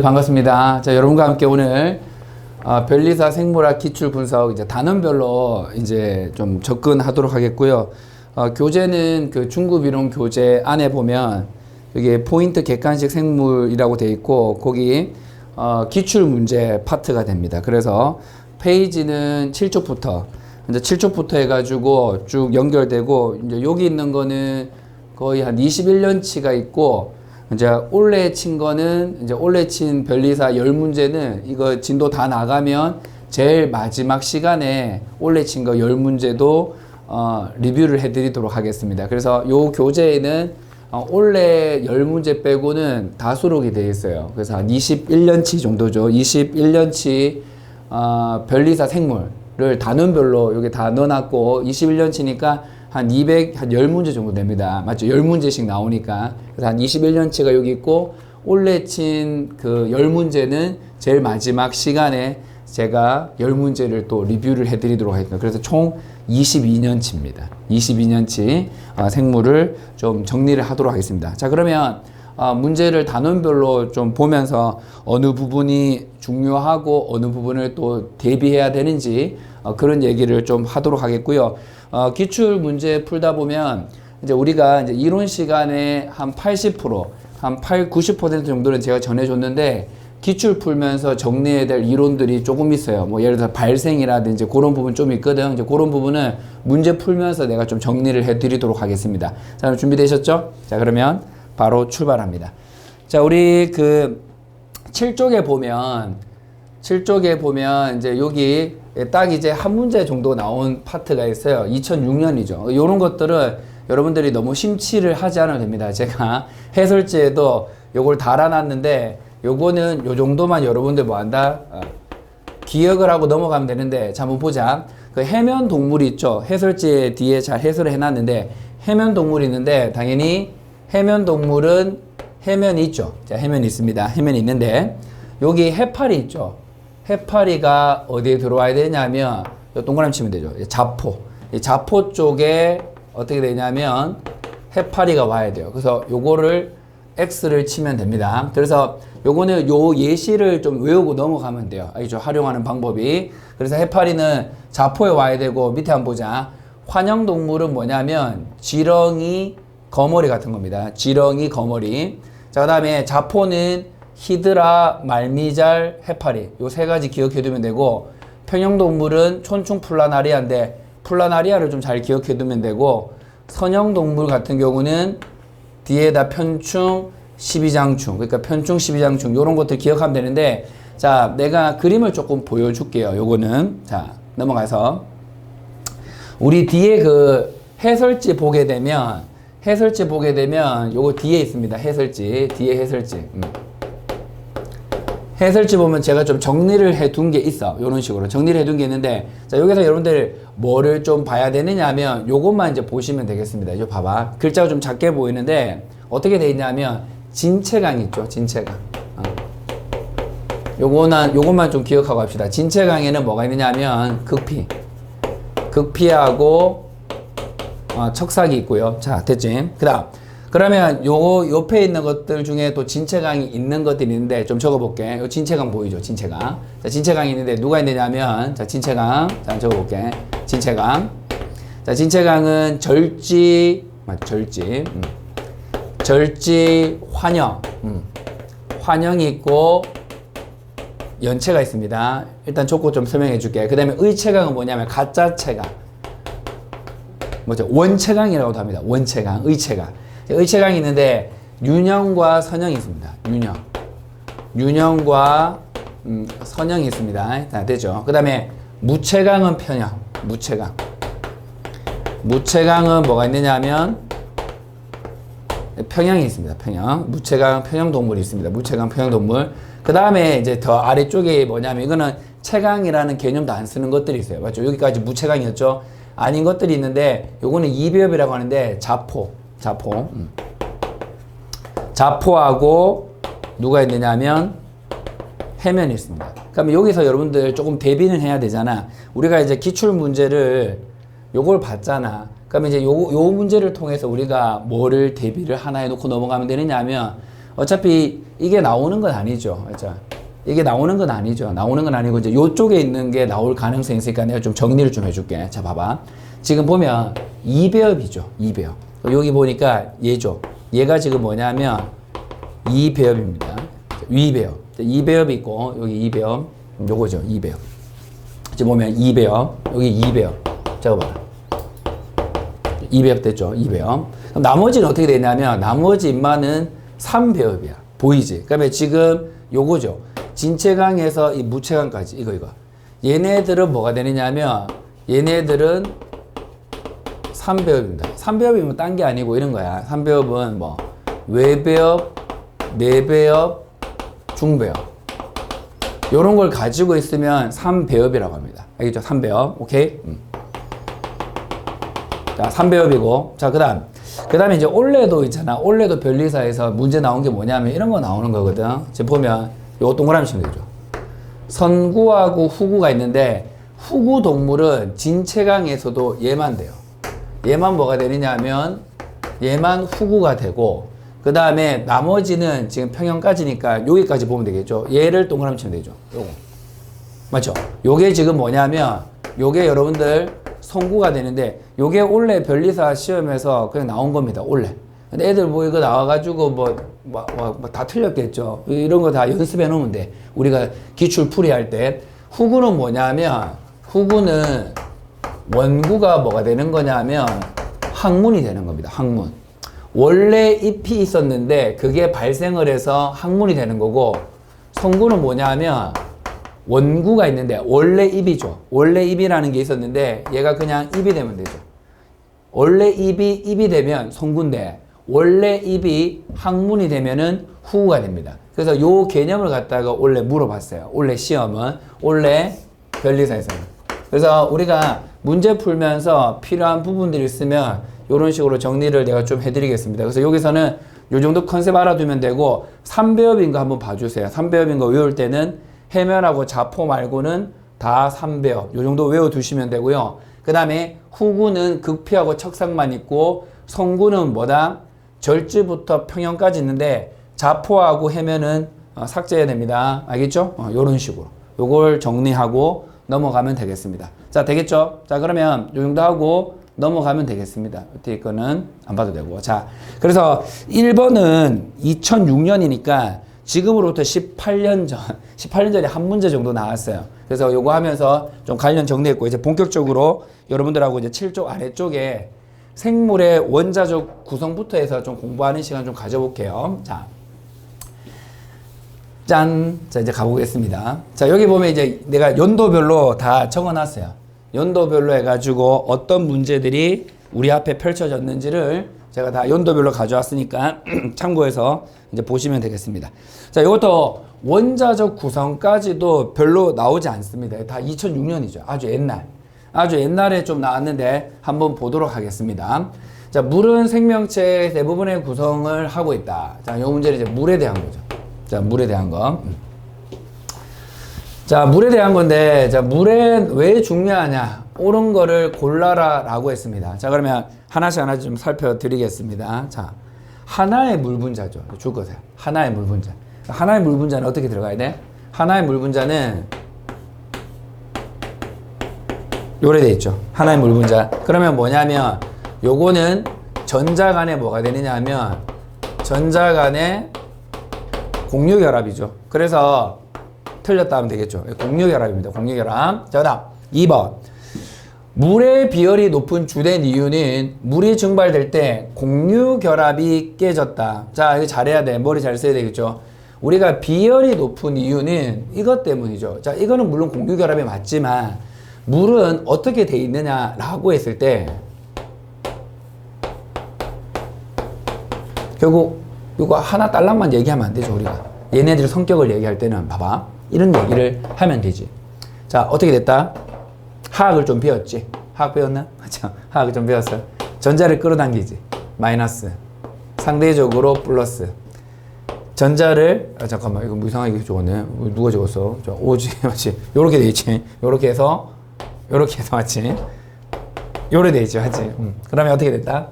반갑습니다. 자, 여러분과 함께 오늘 변리사 생물학 기출 분석 이제 단원별로 이제 좀 접근하도록 하겠고요. 교재는 그 중급 이론 교재 안에 보면 여기 포인트 객관식 생물이라고 되어 있고 거기 기출 문제 파트가 됩니다. 그래서 페이지는 7쪽부터 이제 7쪽부터 해가지고 쭉 연결되고 이제 여기 있는 거는 거의 한 21년치가 있고 이제 올해 친 거는 이제 올해 친 변리사 10문제는 이거 진도 다 나가면 제일 마지막 시간에 올해 친 거 10문제도 리뷰를 해드리도록 하겠습니다. 그래서 요 교재에는 올해 10문제 빼고는 다 수록이 되어 있어요. 그래서 한 21년치 정도죠. 21년치 변리사 생물을 단원별로 여기 다 넣어놨고 21년치니까 한 10문제 정도 됩니다. 맞죠? 10문제씩 나오니까. 그래서 한 21년치가 여기 있고, 올해 친 그 10문제는 제일 마지막 시간에 제가 10문제를 또 리뷰를 해드리도록 하겠습니다. 그래서 총 22년치입니다. 22년치 생물을 좀 정리를 하도록 하겠습니다. 자, 그러면 문제를 단원별로 좀 보면서 어느 부분이 중요하고 어느 부분을 또 대비해야 되는지 그런 얘기를 좀 하도록 하겠고요. 기출 문제 풀다 보면 이제 우리가 이제 이론 시간에 한 80%, 한 90% 정도는 제가 전해줬는데 기출 풀면서 정리해야 될 이론들이 조금 있어요. 뭐 예를 들어 발생이라든지 그런 부분 좀 있거든. 이제 그런 부분은 문제 풀면서 내가 좀 정리를 해드리도록 하겠습니다. 자, 그럼 준비되셨죠? 자, 그러면 바로 출발합니다. 자, 우리 그 7쪽에 보면 이제 여기 딱 이제 한 문제 정도 나온 파트가 있어요. 2006년이죠. 이런 것들은 여러분들이 너무 심취를 하지 않아도 됩니다. 제가 해설지에도 요걸 달아놨는데 요거는 요 정도만 여러분들 뭐 한다? 기억을 하고 넘어가면 되는데 자, 한번 보자. 그 해면 동물이 있죠. 해설지 뒤에 잘 해설을 해놨는데 해면 동물이 있는데 당연히 해면 동물은 해면이 있죠. 자, 해면이 있습니다. 해면이 있는데 여기 해파리 있죠. 해파리가 어디에 들어와야 되냐면 동그라미 치면 되죠. 자포. 이 자포 쪽에 어떻게 되냐면 해파리가 와야 돼요. 그래서 요거를 X를 치면 됩니다. 그래서 요거는 요 예시를 좀 외우고 넘어가면 돼요. 알죠? 활용하는 방법이. 그래서 해파리는 자포에 와야 되고 밑에 한번 보자. 환영동물은 뭐냐면 지렁이 거머리 같은 겁니다. 지렁이 거머리. 자, 그 다음에 자포는 히드라, 말미잘, 해파리 요 세 가지 기억해 두면 되고 평형동물은 촌충 플라나리아인데 플라나리아를 좀 잘 기억해 두면 되고 선형동물 같은 경우는 뒤에다 편충, 십이장충 그러니까 편충, 십이장충 요런 것들 기억하면 되는데 자, 내가 그림을 조금 보여줄게요. 요거는 자, 넘어가서 우리 뒤에 그 해설지 보게 되면 요거 뒤에 있습니다. 해설지 뒤에 해설지 해설지 보면 제가 좀 정리를 해둔 게 있어. 요런 식으로 정리를 해둔 게 있는데 자, 여기서 여러분들 뭐를 좀 봐야 되느냐 하면 요것만 이제 보시면 되겠습니다. 이거 봐봐. 글자가 좀 작게 보이는데 어떻게 돼 있냐면 진체강 있죠. 진체강. 요것만 좀 기억하고 합시다. 진체강에는 뭐가 있느냐 하면 극피하고 척삭이 있고요. 자, 됐지? 그러면 요 옆에 있는 것들 중에 또 진체강이 있는 것들이 있는데 좀 적어볼게. 요 진체강 보이죠? 진체강. 자, 진체강이 있는데 누가 있느냐면 자, 진체강. 자, 적어볼게. 진체강. 자, 진체강은 절지, 환영. 환영이 있고 연체가 있습니다. 일단 좁고 좀 설명해 줄게. 그 다음에 의체강은 뭐냐면 가짜체강. 뭐죠? 원체강이라고도 합니다. 원체강, 의체강. 의체강이 있는데 윤형과 선형이 있습니다. 윤형과 선형이 있습니다. 다 되죠. 그 다음에 무체강은 편형. 무체강은 뭐가 있느냐 하면 평형이 있습니다. 평형. 무체강 평형동물이 있습니다. 무체강 평형동물. 그 다음에 이제 더 아래쪽에 뭐냐면 이거는 체강이라는 개념도 안 쓰는 것들이 있어요. 맞죠? 여기까지 무체강이었죠? 아닌 것들이 있는데 요거는 이비엽이라고 하는데 자포하고 누가 있느냐 하면 해면이 있습니다. 그러면 여기서 여러분들 조금 대비는 해야 되잖아. 우리가 이제 기출 문제를 요걸 봤잖아. 그러면 이제 요 문제를 통해서 우리가 뭐를 대비를 하나 해놓고 넘어가면 되느냐 하면 어차피 이게 나오는 건 아니죠. 그렇죠? 이게 나오는 건 아니죠. 나오는 건 아니고 이제 요쪽에 있는 게 나올 가능성이 있으니까 내가 좀 정리를 좀 해줄게. 자, 봐봐. 지금 보면 2배업이죠. 2배업. 여기 보니까 얘죠. 얘가 지금 뭐냐면 2배업입니다. 위배업. 2배업이 있고 여기 2배업. 요거죠. 2배업. 지금 보면 2배업. 여기 2배업. 적어봐라. 2배업 됐죠. 2배업. 그럼 나머지는 어떻게 되냐면 나머지 인마는 3배업이야. 보이지? 그러면 지금 요거죠. 진체강에서 이 무체강까지 이거 얘네들은 뭐가 되느냐면 얘네들은 3배업입니다. 3배업이면 딴 게 아니고 이런 거야. 3배업은 뭐 외배업, 내배업, 중배업 요런 걸 가지고 있으면 3배업이라고 합니다. 알겠죠? 3배업. 오케이? 자, 3배업이고 자, 그 다음에 이제 올레도 있잖아. 올레도 변리사에서 문제 나온 게 뭐냐면 이런 거 나오는 거거든. 지금 보면 요거 동그라미 치면 되죠. 선구하고 후구가 있는데 후구 동물은 진체강에서도 얘만 돼요. 얘만 뭐가 되느냐 하면 얘만 후구가 되고 그 다음에 나머지는 지금 평형까지니까 여기까지 보면 되겠죠. 얘를 동그라미 치면 되죠. 요거 맞죠? 요게 지금 뭐냐면 요게 여러분들 선구가 되는데 요게 원래 변리사 시험에서 그냥 나온 겁니다. 원래. 근데 애들 뭐 이거 나와가지고 다 틀렸겠죠. 이런 거 다 연습해 놓으면 돼. 우리가 기출 풀이할 때. 후구는 뭐냐면 후구는 원구가 뭐가 되는 거냐면 항문이 되는 겁니다. 항문. 원래 잎이 있었는데 그게 발생을 해서 항문이 되는 거고 선구는 뭐냐면 원구가 있는데 원래 잎이죠. 원래 잎이라는 게 있었는데 얘가 그냥 잎이 되면 되죠. 원래 잎이 되면 선구인데 원래 잎이 항문이 되면은 후구가 됩니다. 그래서 요 개념을 갖다가 원래 물어봤어요. 원래 시험은 원래 변리사에서는. 그래서 우리가 문제 풀면서 필요한 부분들이 있으면 이런 식으로 정리를 내가 좀 해드리겠습니다. 그래서 여기서는 요 정도 컨셉 알아두면 되고 3배업인 거 한번 봐주세요. 3배업인 거 외울 때는 해면하고 자포 말고는 다 3배업 요 정도 외워두시면 되고요. 그 다음에 후구는 극피하고 척상만 있고 성구는 뭐다? 절지부터 평형까지 있는데 자포하고 해면은 삭제해야 됩니다. 알겠죠? 요런 식으로 요걸 정리하고 넘어가면 되겠습니다. 자, 되겠죠? 자, 그러면 요 정도 하고 넘어가면 되겠습니다. 뒤에 거는 안 봐도 되고. 자, 그래서 1번은 2006년이니까 지금으로부터 18년 전에 한 문제 정도 나왔어요. 그래서 요거 하면서 좀 관련 정리했고, 이제 본격적으로 여러분들하고 이제 7쪽 아래쪽에 생물의 원자적 구성부터 해서 좀 공부하는 시간 좀 가져볼게요. 자, 짠! 자, 이제 가보겠습니다. 자, 여기 보면 이제 내가 연도별로 다 적어놨어요. 연도별로 해가지고 어떤 문제들이 우리 앞에 펼쳐졌는지를 제가 다 연도별로 가져왔으니까 참고해서 이제 보시면 되겠습니다. 자, 이것도 원자적 구성까지도 별로 나오지 않습니다. 다 2006년이죠. 아주 옛날에 좀 나왔는데 한번 보도록 하겠습니다. 자, 물은 생명체의 대부분의 구성을 하고 있다. 자, 이 문제는 이제 물에 대한 거죠. 자, 물에 대한 거. 자, 물에 대한 건데, 자, 물에 왜 중요하냐? 옳은 거를 골라라 라고 했습니다. 자, 그러면 하나씩 좀 살펴드리겠습니다. 자, 하나의 물 분자죠. 줄 거세요. 하나의 물 분자. 하나의 물 분자는 어떻게 들어가야 돼? 하나의 물 분자는 요래 돼 있죠. 하나의 물 분자. 그러면 뭐냐면 요거는 전자 간에 뭐가 되느냐 하면 전자 간에 공유결합이죠. 그래서 틀렸다 하면 되겠죠. 공유결합입니다. 공유결합. 자, 그다음 2번. 물의 비열이 높은 주된 이유는 물이 증발될 때 공유결합이 깨졌다. 자, 이거 잘해야 돼. 머리 잘 써야 되겠죠. 우리가 비열이 높은 이유는 이것 때문이죠. 자, 이거는 물론 공유결합이 맞지만 물은 어떻게 돼 있느냐라고 했을 때 결국 이거 하나 딸랑만 얘기하면 안 되죠. 우리가 얘네들 성격을 얘기할 때는 봐봐, 이런 얘기를 하면 되지. 자, 어떻게 됐다? 화학을 좀 배웠지. 화학 배웠나? 맞죠? 화학을 좀 배웠어. 전자를 끌어당기지. 마이너스. 상대적으로 플러스. 전자를 잠깐만, 이거 이상하게 적었네. 누가 적었어? 오지. 맞지? 요렇게 돼 있지. 요렇게 해서 맞지? 요래 돼 있죠. 하지. 그러면 어떻게 됐다?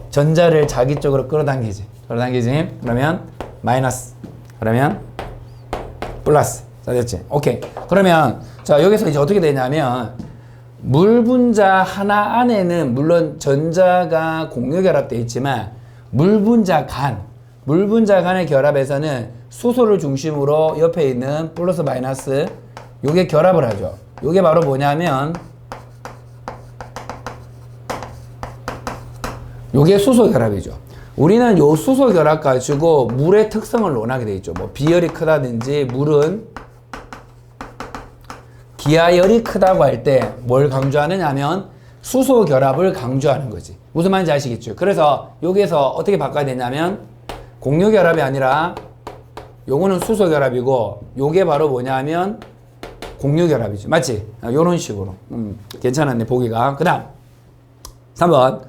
전자를 자기 쪽으로 끌어당기지. 그러면 마이너스. 그러면 플러스. 자, 됐지? 오케이. 그러면 자, 여기서 이제 어떻게 되냐면 물 분자 하나 안에는 물론 전자가 공유 결합되어 있지만 물 분자 간의 결합에서는 수소를 중심으로 옆에 있는 플러스 마이너스 요게 결합을 하죠. 요게 바로 뭐냐면 요게 수소 결합이죠. 우리는 요 수소 결합 가지고 물의 특성을 논하게 돼 있죠. 뭐 비열이 크다든지 물은 기하열이 크다고 할 때 뭘 강조하느냐 하면 수소 결합을 강조하는 거지. 무슨 말인지 아시겠죠? 그래서 여기에서 어떻게 바꿔야 되냐면 공유 결합이 아니라 요거는 수소 결합이고 요게 바로 뭐냐면 공유 결합이죠. 맞지? 요런 식으로. 괜찮았네 보기가. 그 다음 3번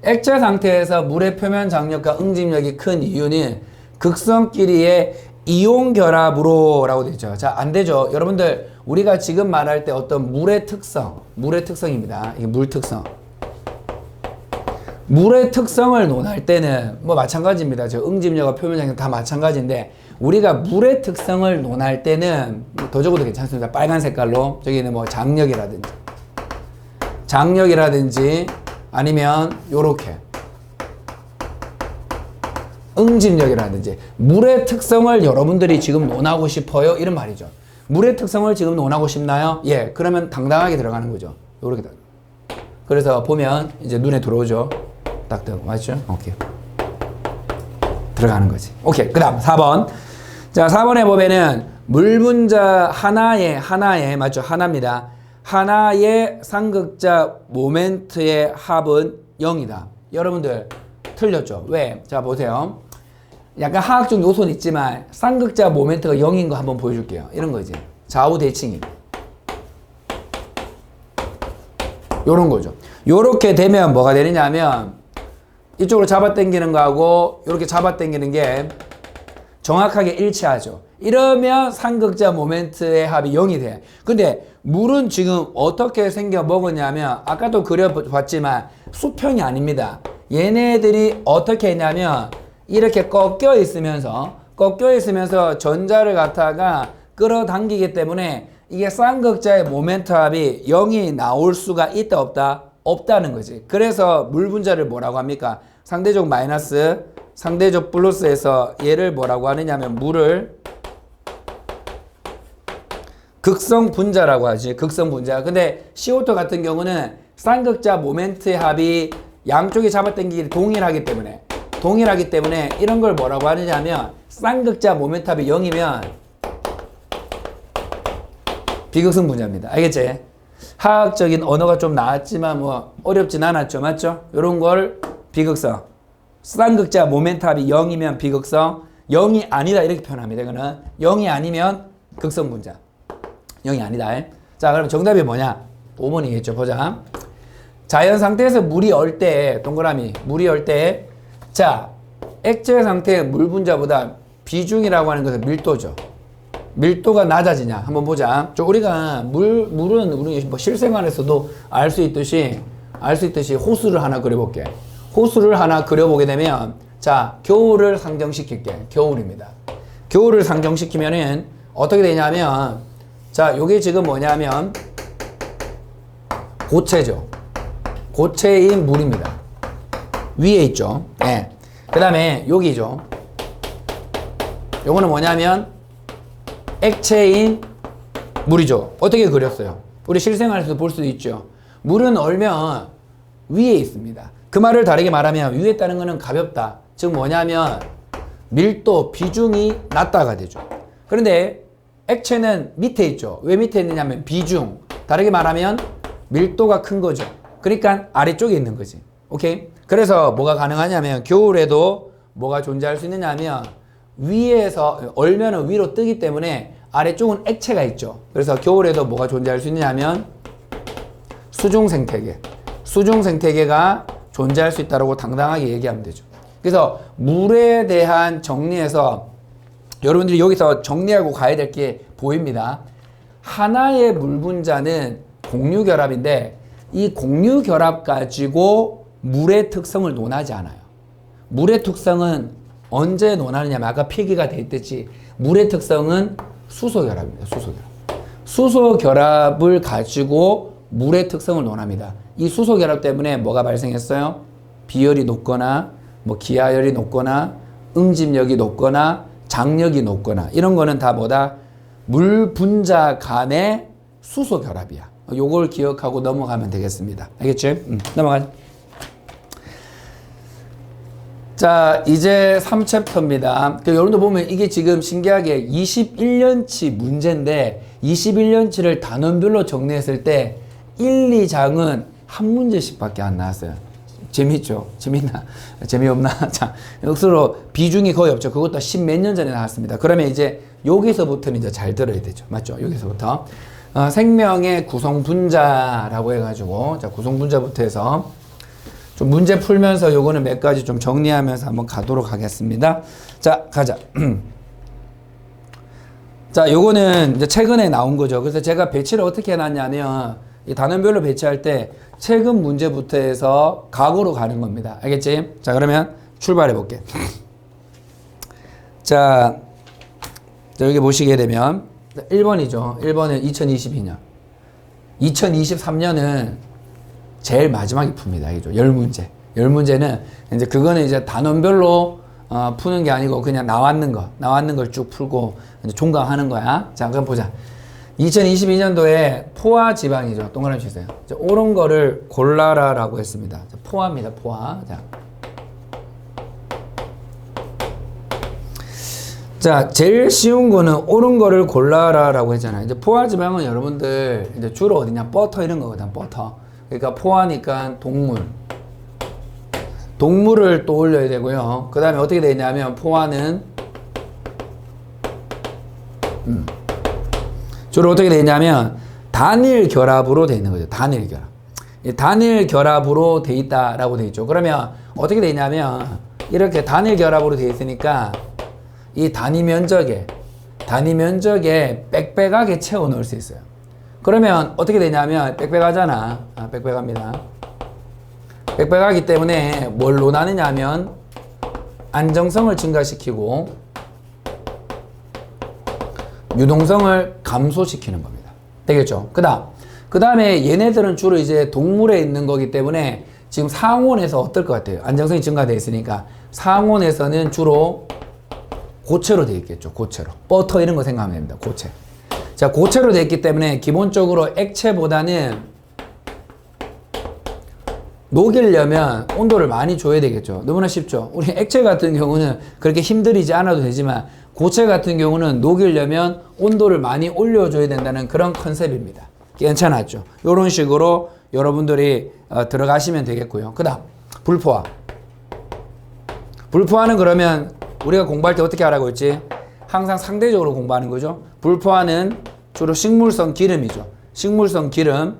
액체 상태에서 물의 표면 장력과 응집력이 큰 이유는 극성끼리의 이온 결합으로 라고 되죠. 자, 안 되죠. 여러분들 우리가 지금 말할 때 어떤 물의 특성입니다. 이게 물 특성. 물의 특성을 논할 때는 뭐 마찬가지입니다. 저 응집력과 표면 장력 다 마찬가지인데 우리가 물의 특성을 논할 때는 더 적어도 괜찮습니다. 빨간 색깔로 저기는 뭐 장력이라든지 아니면 요렇게 응집력이라든지 물의 특성을 여러분들이 지금 논하고 싶어요? 이런 말이죠. 물의 특성을 지금 논하고 싶나요? 예, 그러면 당당하게 들어가는 거죠. 요렇게. 그래서 보면 이제 눈에 들어오죠. 딱 뜨고. 맞죠? 오케이. 들어가는 거지. 오케이. 그 다음 4번. 자, 4번에 보면은 물 분자 하나에 맞죠? 하나입니다. 하나의 상극자 모멘트의 합은 0이다. 여러분들 틀렸죠? 왜? 자, 보세요. 약간 화학적 요소는 있지만 쌍극자 모멘트가 0인 거 한번 보여줄게요. 이런 거지. 좌우 대칭이. 요런 거죠. 요렇게 되면 뭐가 되느냐 하면 이쪽으로 잡아당기는 거하고 요렇게 잡아당기는 게 정확하게 일치하죠. 이러면 상극자 모멘트의 합이 0이 돼. 근데 물은 지금 어떻게 생겨 먹었냐면 아까도 그려봤지만 수평이 아닙니다. 얘네들이 어떻게 했냐면 이렇게 꺾여 있으면서 전자를 갖다가 끌어당기기 때문에 이게 쌍극자의 모멘트 합이 0이 나올 수가 있다 없다? 없다는 거지. 그래서 물 분자를 뭐라고 합니까? 상대적 마이너스, 상대적 플러스에서 얘를 뭐라고 하느냐면 물을 극성 분자라고 하지. 극성 분자. 근데 CO2 같은 경우는 쌍극자 모멘트의 합이 양쪽이 잡아당기기 동일하기 때문에 이런 걸 뭐라고 하느냐면 쌍극자 모멘트 합이 0이면 비극성 분자입니다. 알겠지? 화학적인 언어가 좀 나왔지만 뭐 어렵진 않았죠. 맞죠? 이런 걸 비극성. 쌍극자 모멘트 합이 0이면 비극성, 0이 아니다 이렇게 표현합니다. 이거는 0이 아니면 극성 분자. 0이 아니다. 자, 그럼 정답이 뭐냐? 5번이겠죠. 보자. 자연 상태에서 물이 얼 때, 동그라미, 물이 얼 때, 자, 액체 상태의 물 분자보다 비중이라고 하는 것은 밀도죠. 밀도가 낮아지냐? 한번 보자. 우리가 물은 우리 뭐 실생활에서도 알 수 있듯이 호수를 하나 그려볼게. 호수를 하나 그려보게 되면, 자, 겨울을 상정시킬게. 겨울입니다. 겨울을 상정시키면은 어떻게 되냐면, 자, 요게 지금 뭐냐면, 고체죠. 고체인 물입니다. 위에 있죠. 예. 그 다음에 여기죠. 요거는 뭐냐면 액체인 물이죠. 어떻게 그렸어요? 우리 실생활에서 볼 수도 있죠. 물은 얼면 위에 있습니다. 그 말을 다르게 말하면 위에 있다는 거는 가볍다. 즉 뭐냐면 밀도, 비중이 낮다가 되죠. 그런데 액체는 밑에 있죠. 왜 밑에 있느냐면 비중. 다르게 말하면 밀도가 큰 거죠. 그러니까 아래쪽에 있는 거지. 오케이? 그래서 뭐가 가능하냐면 겨울에도 뭐가 존재할 수 있느냐면 위에서 얼면은 위로 뜨기 때문에 아래쪽은 액체가 있죠. 그래서 겨울에도 뭐가 존재할 수 있느냐면 수중 생태계. 수중 생태계가 존재할 수 있다고 당당하게 얘기하면 되죠. 그래서 물에 대한 정리에서 여러분들이 여기서 정리하고 가야 될 게 보입니다. 하나의 물 분자는 공유 결합인데 이 공유 결합 가지고 물의 특성을 논하지 않아요. 물의 특성은 언제 논하느냐면 아까 필기가 돼 있듯이 물의 특성은 수소 결합입니다. 수소 결합. 수소 결합을 가지고 물의 특성을 논합니다. 이 수소 결합 때문에 뭐가 발생했어요? 비열이 높거나 뭐 기하열이 높거나 응집력이 높거나 장력이 높거나 이런 거는 다 뭐다? 물 분자 간의 수소 결합이야. 요걸 기억하고 넘어가면 되겠습니다. 알겠지? 넘어가자. 자, 이제 3챕터입니다. 여러분들 보면 이게 지금 신기하게 21년치 문제인데 21년치를 단원별로 정리했을 때 1, 2장은 한 문제씩밖에 안 나왔어요. 재밌죠? 재밌나? 재미없나? 자, 역수로 비중이 거의 없죠. 그것도 10몇 년 전에 나왔습니다. 그러면 이제 여기서부터는 이제 잘 들어야 되죠. 맞죠? 여기서부터. 생명의 구성 분자라고 해가지고, 자, 구성 분자부터 해서 좀 문제 풀면서 요거는 몇 가지 좀 정리하면서 한번 가도록 하겠습니다. 자, 가자. 자, 요거는 이제 최근에 나온 거죠. 그래서 제가 배치를 어떻게 해놨냐면, 이 단원별로 배치할 때 최근 문제부터 해서 각오로 가는 겁니다. 알겠지? 자, 그러면 출발해 볼게. 자, 여기 보시게 되면 1번이죠. 1번은 2022년. 2023년은 제일 마지막에 풉니다. 알겠죠? 10문제. 10문제는 이제 그거는 이제 단원별로 푸는 게 아니고 그냥 나왔는 걸 쭉 풀고 이제 종강하는 거야. 자, 그럼 보자. 2022년도에 포화 지방이죠. 동그라미 주세요. 옳은 거를 골라라 라고 했습니다. 포화입니다. 포화. 자, 제일 쉬운 거는 옳은 거를 골라라 라고 했잖아요. 이제 포화 지방은 여러분들 이제 주로 어디냐? 버터 이런 거거든. 버터. 그러니까 포화니까 동물을 떠올려야 되고요. 그 다음에 어떻게 되냐면 포화는 주로 어떻게 되냐면 단일 결합으로 되어 있는 거죠. 단일 결합. 단일 결합으로 되어 있다라고 되어 있죠. 그러면 어떻게 되냐면 이렇게 단일 결합으로 되어 있으니까 이 단위 면적에 빽빽하게 채워 넣을 수 있어요. 그러면 어떻게 되냐면 빽빽하잖아. 빽빽합니다. 빽빽하기 때문에 뭘 논하느냐 하면 안정성을 증가시키고 유동성을 감소시키는 겁니다. 되겠죠? 그 다음에 얘네들은 주로 이제 동물에 있는 거기 때문에 지금 상온에서 어떨 것 같아요? 안정성이 증가되어 있으니까 상온에서는 주로 고체로 되어 있겠죠. 고체로. 버터 이런 거 생각하면 됩니다. 고체. 자, 고체로 되어 있기 때문에 기본적으로 액체보다는 녹이려면 온도를 많이 줘야 되겠죠. 너무나 쉽죠. 우리 액체 같은 경우는 그렇게 힘들이지 않아도 되지만 고체 같은 경우는 녹이려면 온도를 많이 올려줘야 된다는 그런 컨셉입니다. 괜찮았죠? 이런 식으로 여러분들이 들어가시면 되겠고요. 그 다음 불포화. 불포화는 그러면 우리가 공부할 때 어떻게 하라고 했지? 항상 상대적으로 공부하는 거죠. 불포화는 주로 식물성 기름이죠. 식물성 기름.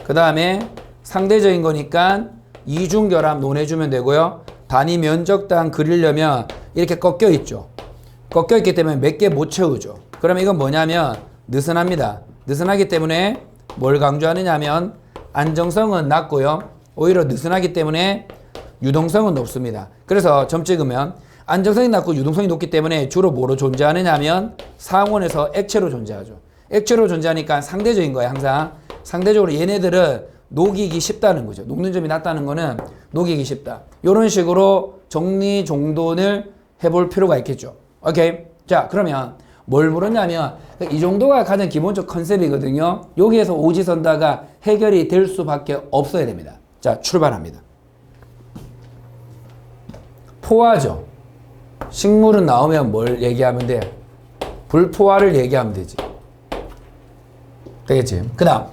그 다음에 상대적인 거니까 이중결합 논해주면 되고요. 단위 면적당 그리려면 이렇게 꺾여 있죠. 꺾여 있기 때문에 몇 개 못 채우죠. 그러면 이건 뭐냐면 느슨합니다. 느슨하기 때문에 뭘 강조하느냐 하면 안정성은 낮고요. 오히려 느슨하기 때문에 유동성은 높습니다. 그래서 점 찍으면 안정성이 낮고 유동성이 높기 때문에 주로 뭐로 존재하느냐 하면 상온에서 액체로 존재하죠. 액체로 존재하니까 상대적인 거예요. 항상 상대적으로 얘네들은 녹이기 쉽다는 거죠. 녹는 점이 낮다는 거는 녹이기 쉽다. 이런 식으로 정리정돈을 해볼 필요가 있겠죠. 오케이. 자, 그러면 뭘 물었냐면 이 정도가 가장 기본적 컨셉이거든요. 여기에서 오지선다가 해결이 될 수밖에 없어야 됩니다. 자, 출발합니다. 포화죠. 식물은 나오면 뭘 얘기하면 돼? 불포화를 얘기하면 되지. 되겠지? 그 다음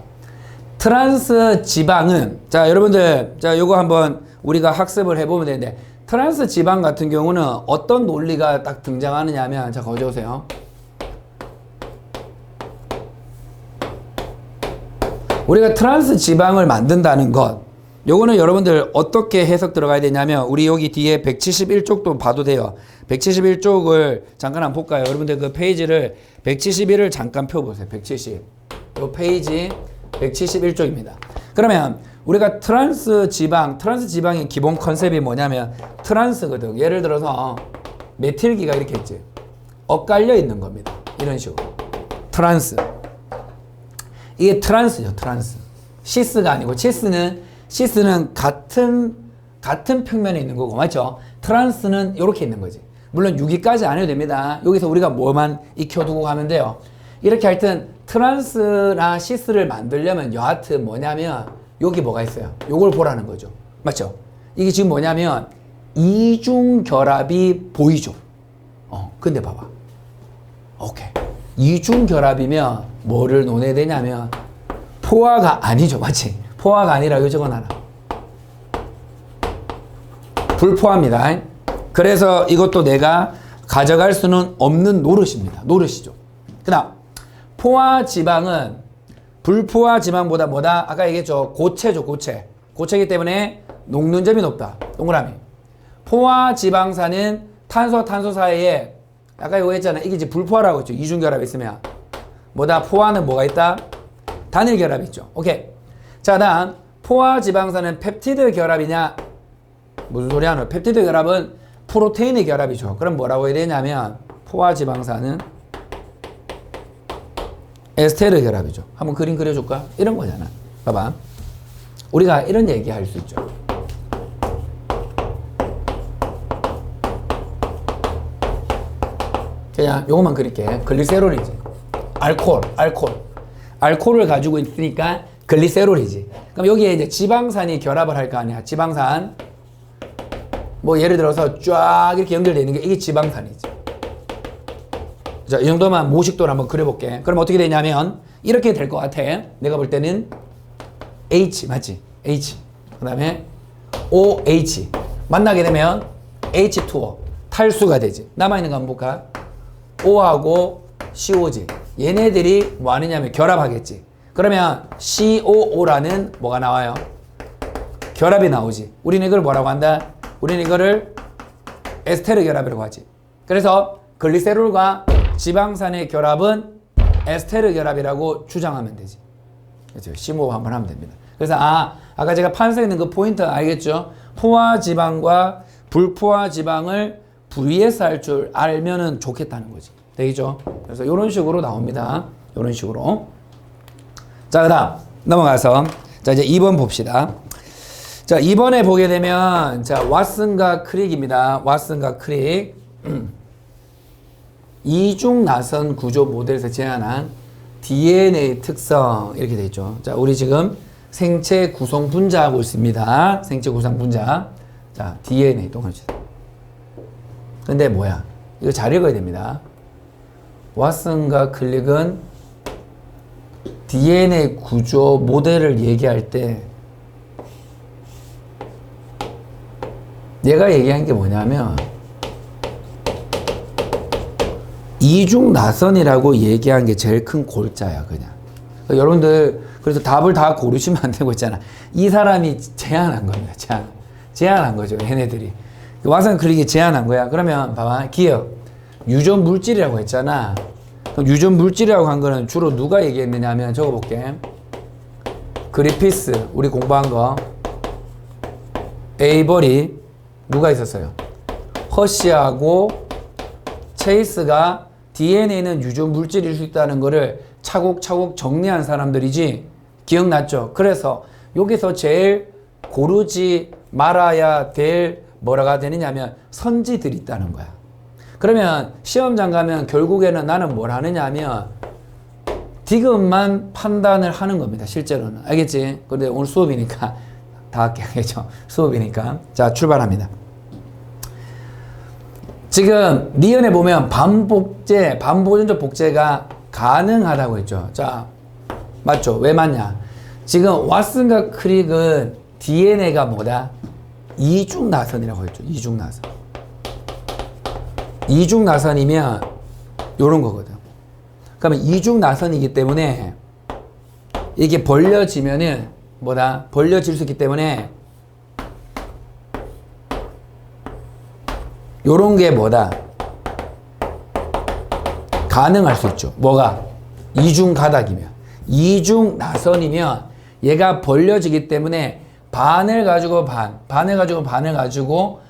트란스 지방은, 자, 여러분들, 자, 요거 한번 우리가 학습을 해보면 되는데, 트란스 지방 같은 경우는 어떤 논리가 딱 등장하느냐 하면, 자, 거기 오세요. 우리가 트란스 지방을 만든다는 것, 요거는 여러분들 어떻게 해석 들어가야 되냐면, 우리 여기 뒤에 171쪽도 봐도 돼요. 171쪽을 잠깐 한번 볼까요? 여러분들 그 페이지를 171을 잠깐 펴보세요. 170. 요 페이지 171쪽입니다. 그러면 우리가 트랜스 지방의 기본 컨셉이 뭐냐면 트랜스거든. 예를 들어서 메틸기가 이렇게 있지. 엇갈려 있는 겁니다. 이런 식으로. 트랜스. 이게 트랜스죠, 트랜스. 시스가 아니고, 시스는 같은 평면에 있는 거고, 맞죠? 트랜스는 이렇게 있는 거지. 물론 6위까지 안 해도 됩니다. 여기서 우리가 뭐만 익혀두고 가면 돼요. 이렇게 하여튼 트랜스나 시스를 만들려면 여하튼 뭐냐면 여기 뭐가 있어요. 요걸 보라는 거죠. 맞죠? 이게 지금 뭐냐면 이중결합이 보이죠. 근데 봐봐. 오케이. 이중결합이면 뭐를 논해야 되냐면 포화가 아니죠. 맞지? 포화가 아니라 요 적어놔라. 불포화입니다. 그래서 이것도 내가 가져갈 수는 없는 노릇입니다. 노릇이죠. 그 다음 포화 지방은 불포화 지방보다 뭐다? 아까 얘기했죠. 고체죠. 고체이기 때문에 녹는 점이 높다. 동그라미. 포화 지방산은 탄소 사이에 아까 이거 했잖아. 이게 이제 불포화라고 했죠. 이중결합이 있으면 뭐다? 포화는 뭐가 있다? 단일 결합이 있죠. 오케이. 자, 다음 포화 지방산은 펩티드 결합이냐? 무슨 소리 하노? 펩티드 결합은 프로테인의 결합이죠. 그럼 뭐라고 해야 되냐면 포화 지방산은 에스테르 결합이죠. 한번 그림 그려줄까? 이런 거잖아. 봐봐. 우리가 이런 얘기 할 수 있죠. 그냥 요것만 그릴게. 글리세롤이지. 알코올을 가지고 있으니까 글리세롤이지. 그럼 여기에 이제 지방산이 결합을 할 거 아니야. 지방산. 뭐 예를 들어서 쫙 이렇게 연결되어 있는 게 이게 지방산이지. 자, 이 정도만 모식도를 한번 그려볼게. 그럼 어떻게 되냐면 이렇게 될 것 같아. 내가 볼 때는 H 맞지? H 그 다음에 OH 만나게 되면 H2O 탈수가 되지. 남아있는 거 한번 볼까? O하고 CO지. 얘네들이 뭐 하느냐면 결합하겠지. 그러면 COO라는 뭐가 나와요? 결합이 나오지. 우리는 이걸 뭐라고 한다? 우리는 이거를 에스테르 결합이라고 하지. 그래서 글리세롤과 지방산의 결합은 에스테르 결합이라고 주장하면 되지. 그렇죠? 심호흡 한번 하면 됩니다. 그래서 아까 제가 판서있는 그 포인트 알겠죠? 포화 지방과 불포화 지방을 VS 할 줄 알면은 좋겠다는 거지. 되겠죠? 그래서 이런 식으로 나옵니다. 이런 식으로. 자, 그 다음 넘어가서 자 이제 2번 봅시다. 자, 2번에 보게 되면 자 왓슨과 크릭입니다. 왓슨과 크릭. 이중 나선 구조 모델에서 제안한 DNA 특성 이렇게 돼 있죠. 자, 우리 지금 생체 구성 분자하고 있습니다. 생체 구성 분자. 자, DNA 또 가르쳐. 근데 뭐야? 이거 잘 읽어야 됩니다. 왓슨과 클릭은 DNA 구조 모델을 얘기할 때 얘가 얘기한 게 뭐냐면 이중 나선이라고 얘기한 게 제일 큰 골자야, 그냥. 그러니까 여러분들, 그래서 답을 다 고르시면 안 되고 있잖아. 이 사람이 제안한 겁니다, 제안한 거죠, 얘네들이. 왓슨 클릭이 제안한 거야. 그러면, 봐봐, 기억. 유전 물질이라고 했잖아. 그럼 유전 물질이라고 한 거는 주로 누가 얘기했느냐 하면 적어볼게. 그리피스, 우리 공부한 거. 에이버리, 누가 있었어요? 허쉬하고 체이스가 DNA는 유전 물질일 수 있다는 거를 차곡차곡 정리한 사람들이지. 기억났죠? 그래서 여기서 제일 고르지 말아야 될 뭐라가 되느냐면 선지들이 있다는 거야. 그러면 시험장 가면 결국에는 나는 뭘 하느냐 하면 디귿만 판단을 하는 겁니다. 실제로는. 알겠지? 근데 오늘 수업이니까 다 할게. 알겠죠? 수업이니까. 자, 출발합니다. 지금 리언에 보면 반보존적 복제가 가능하다고 했죠. 자, 맞죠? 왜 맞냐? 지금 왓슨과 크릭은 DNA가 뭐다? 이중나선이라고 했죠. 이중나선. 이중나선이면 요런 거거든. 그러면 이중나선이기 때문에 이게 벌려지면은 뭐다? 벌려질 수 있기 때문에 요런 게 뭐다? 가능할 수 있죠. 뭐가? 이중 가닥이면. 이중 나선이면 얘가 벌려지기 때문에 반을 가지고 반을 가지고 반을 가지고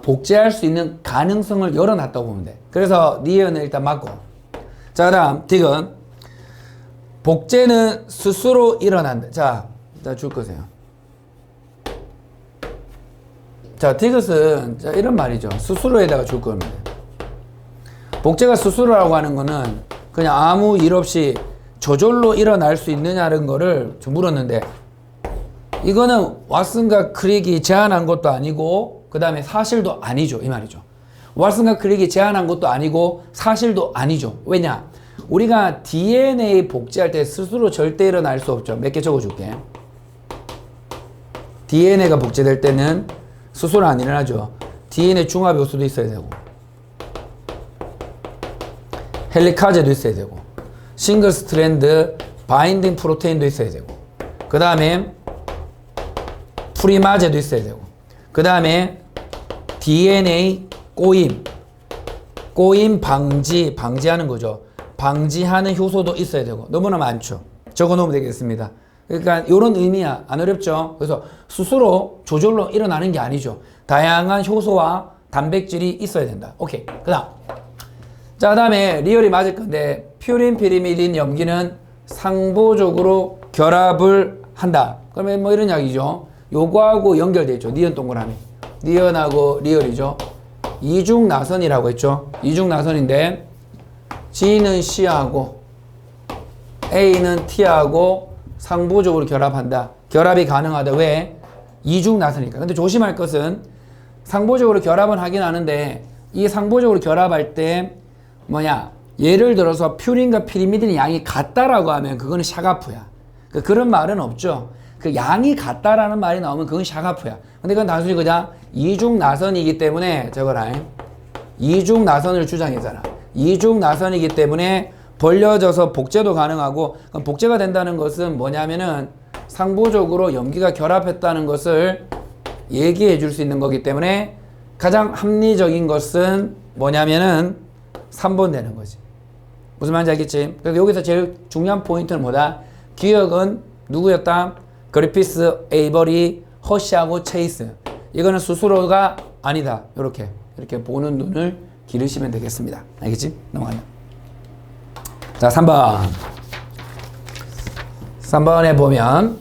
복제할 수 있는 가능성을 열어놨다고 보면 돼. 그래서 니은은 일단 맞고. 자, 그 다음 딕은 복제는 스스로 일어난다. 자, 줄 거세요. 자, 디귿은 이런 말이죠. 스스로에다가 줄 겁니다. 복제가 스스로라고 하는 거는 그냥 아무 일 없이 저절로 일어날 수 있느냐는 거를 좀 물었는데, 이거는 왓슨과 크릭이 제안한 것도 아니고 그 다음에 사실도 아니죠, 이 말이죠. 왓슨과 크릭이 제안한 것도 아니고 사실도 아니죠. 왜냐? 우리가 DNA 복제할 때 스스로 절대 일어날 수 없죠. 몇 개 적어줄게. DNA가 복제될 때는 스스로 안 일어나죠. DNA 중합 요소도 있어야 되고, 헬리카제도 있어야 되고, 싱글 스트랜드 바인딩 프로테인도 있어야 되고, 그 다음에 프리마제도 있어야 되고, 그 다음에 DNA 꼬임 방지하는 거죠. 방지하는 효소도 있어야 되고, 너무나 많죠. 적어 놓으면 되겠습니다. 그러니까 이런 의미야. 안 어렵죠? 그래서 스스로 저절로 일어나는 게 아니죠. 다양한 효소와 단백질이 있어야 된다. 오케이. 그 다음. 자, 그 다음에 리얼이 맞을 건데, 퓨린 피리미딘 염기는 상보적으로 결합을 한다. 그러면 뭐 이런 이야기죠. 요거하고 연결되어 있죠. 니은 동그라미. 니은하고 리얼이죠. 이중나선이라고 했죠. 이중나선인데 G는 C하고 A는 T하고 상부적으로 결합한다. 결합이 가능하다. 왜? 이중나선이니까. 근데 조심할 것은 상부적으로 결합은 하긴 하는데, 이 상부적으로 결합할 때 예를 들어서 퓨린과 피리미딘의 양이 같다라고 하면 그거는 샤가프야. 그런 말은 없죠. 그 양이 같다라는 말이 나오면 그건 샤가프야. 근데 그건 단순히 그냥 이중나선이기 때문에 저거라. 이중나선을 주장했잖아. 이중나선이기 때문에 벌려져서 복제도 가능하고, 그럼 복제가 된다는 것은 뭐냐면은 상부적으로 염기가 결합했다는 것을 얘기해 줄 수 있는 거기 때문에 가장 합리적인 것은 뭐냐면은 3번 되는 거지. 무슨 말인지 알겠지? 그래서 여기서 제일 중요한 포인트는 뭐다? 기억은 누구였다? 그리피스, 에이버리, 허시하고 체이스. 이거는 스스로가 아니다. 이렇게 보는 눈을 기르시면 되겠습니다. 알겠지? 넘어가요. 자, 3번. 3번에 보면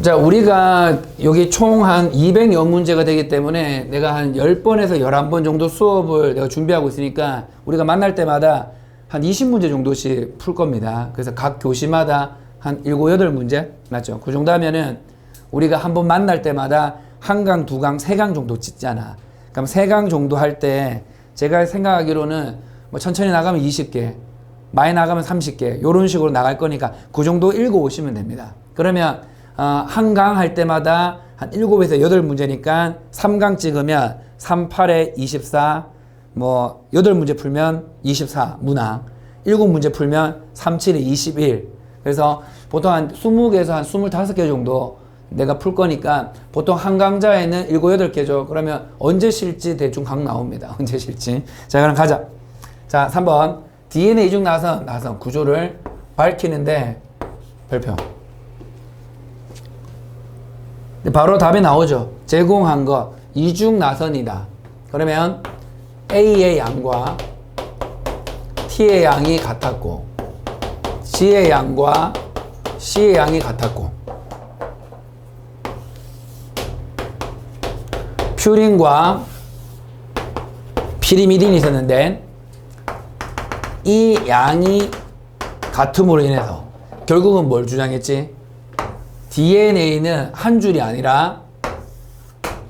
자, 우리가 여기 총 한 200여 문제가 되기 때문에 내가 한 10번에서 11번 정도 수업을 내가 준비하고 있으니까 우리가 만날 때마다 한 20문제 정도씩 풀 겁니다. 그래서 각 교시마다 한 7, 8문제? 맞죠? 그 정도 하면은 우리가 한 번 만날 때마다 한 강, 두 강, 세 강 정도 찍잖아. 그럼 세 강 정도 할 때 제가 생각하기로는 뭐 천천히 나가면 20개, 많이 나가면 30개, 요런 식으로 나갈 거니까 그 정도 읽어 오시면 됩니다. 그러면 한 강 할 때마다 한 7에서 8문제니까 3강 찍으면 3, 8에 24, 뭐 8문제 풀면 24 문항, 7문제 풀면 3, 7에 21. 그래서 보통 한 20개에서 한 25개 정도 내가 풀 거니까 보통 한 강좌에는 7, 8개죠. 그러면 언제 실지 대충 각 나옵니다. 언제 실지. 자, 그럼 가자. 자, 3번. DNA 이중 나선 구조를 밝히는데 별표. 바로 답이 나오죠. 제공한 거 이중 나선이다. 그러면 A의 양과 T의 양이 같았고, G의 양과 C의 양이 같았고, 퓨린과 피리미딘이 있었는데 이 양이 같음으로 인해서 결국은 뭘 주장했지? DNA는 한 줄이 아니라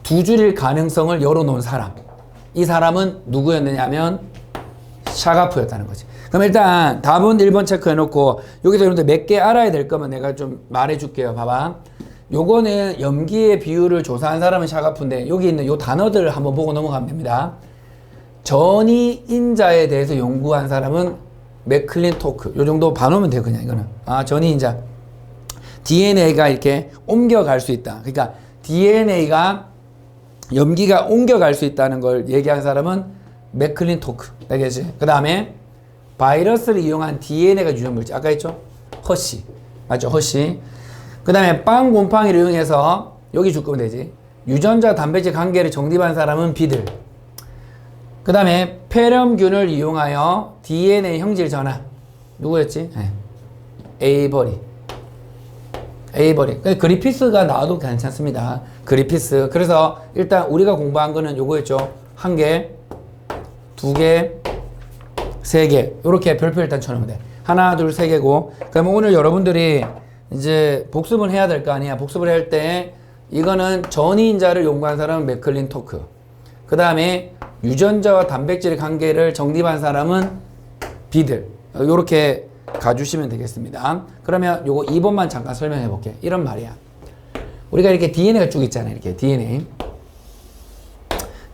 두 줄일 가능성을 열어놓은 사람. 이 사람은 누구였느냐면 샤가프였다는 거지. 그럼 일단 답은 1번 체크해놓고 여기서 여러분들 몇 개 알아야 될 거면 내가 좀 말해줄게요. 봐봐. 요거는 염기의 비율을 조사한 사람은 샤가프인데 여기 있는 요 단어들을 한번 보고 넘어가면 됩니다. 전이인자에 대해서 연구한 사람은 맥클린토크. 요 정도 봐놓으면 돼요. 그냥 이거는. 전이인자. DNA가 이렇게 옮겨갈 수 있다. 그러니까 DNA가 염기가 옮겨갈 수 있다는 걸 얘기한 사람은 맥클린토크. 알겠지? 그 다음에 바이러스를 이용한 DNA가 유전물질. 아까 했죠? 허씨. 맞죠? 허씨. 그 다음에 빵 곰팡이를 이용해서 여기 줄 거면 되지. 유전자 단백질 관계를 정립한 사람은 비들. 그 다음에 폐렴균을 이용하여 DNA 형질 전환. 누구였지? 네. 에이버리. 그리피스가 나와도 괜찮습니다. 그리피스. 그래서 일단 우리가 공부한 거는 요거였죠. 1개, 2개, 3개. 요렇게 별표 일단 쳐놓으면 돼. 하나, 둘, 3개고. 그러면 오늘 여러분들이 이제 복습을 해야 될 거 아니야. 복습을 할 때 이거는 전이인자를 연구한 사람은 맥클린 토크. 그 다음에 유전자와 단백질의 관계를 정립한 사람은 비들. 요렇게 가주시면 되겠습니다. 그러면 요거 2번만 잠깐 설명해 볼게. 이런 말이야. 우리가 이렇게 DNA가 쭉 있잖아요. 이렇게 DNA.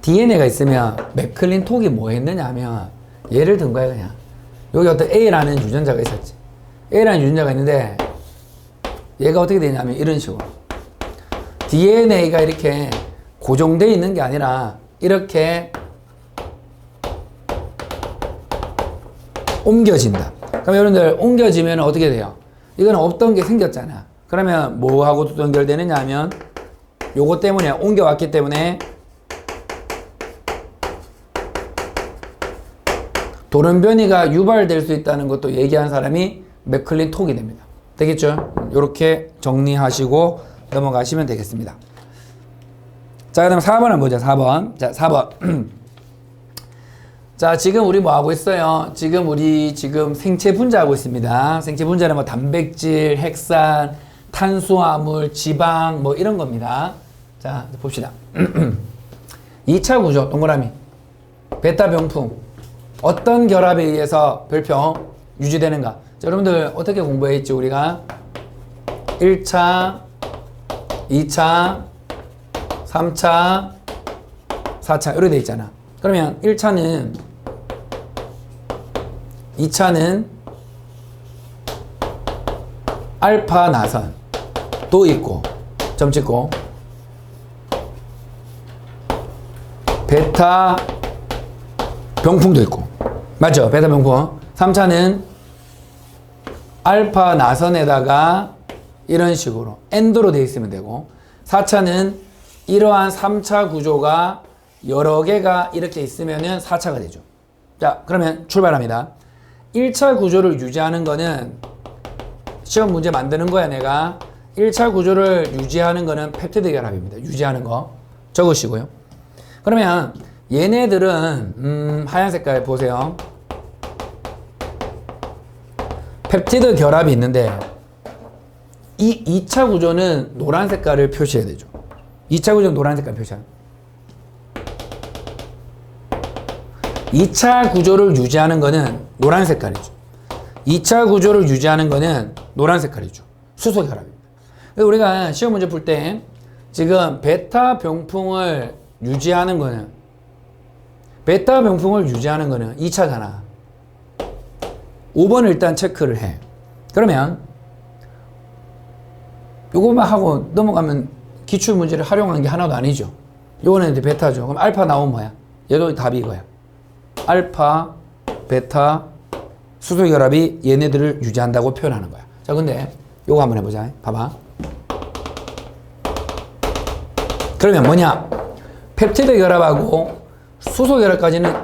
DNA가 있으면 맥클린 톡이 뭐 했느냐 하면 예를 든 거야 그냥. 여기 어떤 A라는 유전자가 있었지. A라는 유전자가 있는데 얘가 어떻게 되냐면 이런 식으로 DNA가 이렇게 고정되어 있는 게 아니라 이렇게 옮겨진다. 그럼 여러분들 옮겨지면 어떻게 돼요? 이거는 없던 게 생겼잖아. 그러면 뭐하고 또 연결되느냐 하면 요거 때문에 옮겨왔기 때문에 돌연변이가 유발될 수 있다는 것도 얘기한 사람이 맥클린 톡이 됩니다. 되겠죠? 이렇게 정리하시고 넘어가시면 되겠습니다. 자, 그 다음 4번을 보자. 4번. 자, 4번. 자, 지금 우리 뭐 하고 있어요? 우리 생체 분자하고 있습니다. 생체 분자는 뭐 단백질, 핵산, 탄수화물, 지방 뭐 이런 겁니다. 자, 봅시다. 2차 구조, 동그라미. 베타 병풍. 어떤 결합에 의해서 별표 유지되는가? 자, 여러분들 어떻게 공부했지? 우리가 1차, 2차, 3차, 4차 이렇게 돼 있잖아. 그러면 1차는 2차는 알파 나선도 있고 점 찍고 베타 병풍도 있고 맞죠? 베타 병풍. 3차는 알파 나선에다가 이런 식으로 엔드로 되어 있으면 되고 4차는 이러한 3차 구조가 여러 개가 이렇게 있으면은 4차가 되죠. 자, 그러면 출발합니다. 1차 구조를 유지하는 거는 시험 문제 만드는 거야, 내가. 1차 구조를 유지하는 거는 펩티드 결합입니다. 유지하는 거. 적으시고요. 그러면 얘네들은 하얀 색깔 보세요. 펩티드 결합이 있는데 이 2차 구조는 노란 색깔을 표시해야 되죠. 2차 구조는 노란 색깔 표시하는 2차 구조를 유지하는 거는 노란 색깔이죠. 2차 구조를 유지하는 거는 노란 색깔이죠. 수소 결합입니다. 우리가 시험 문제 풀 때 지금 베타 병풍을 유지하는 거는 2차잖아. 5번을 일단 체크를 해. 그러면 요거만 하고 넘어가면 기출 문제를 활용한 게 하나도 아니죠. 요거는 이제 베타죠. 그럼 알파 나오면 뭐야? 얘도 답이 이거야. 알파, 베타, 수소 결합이 얘네들을 유지한다고 표현하는 거야. 자, 근데 요거 한번 해보자. 봐봐. 그러면 뭐냐? 펩티드 결합하고 수소 결합까지는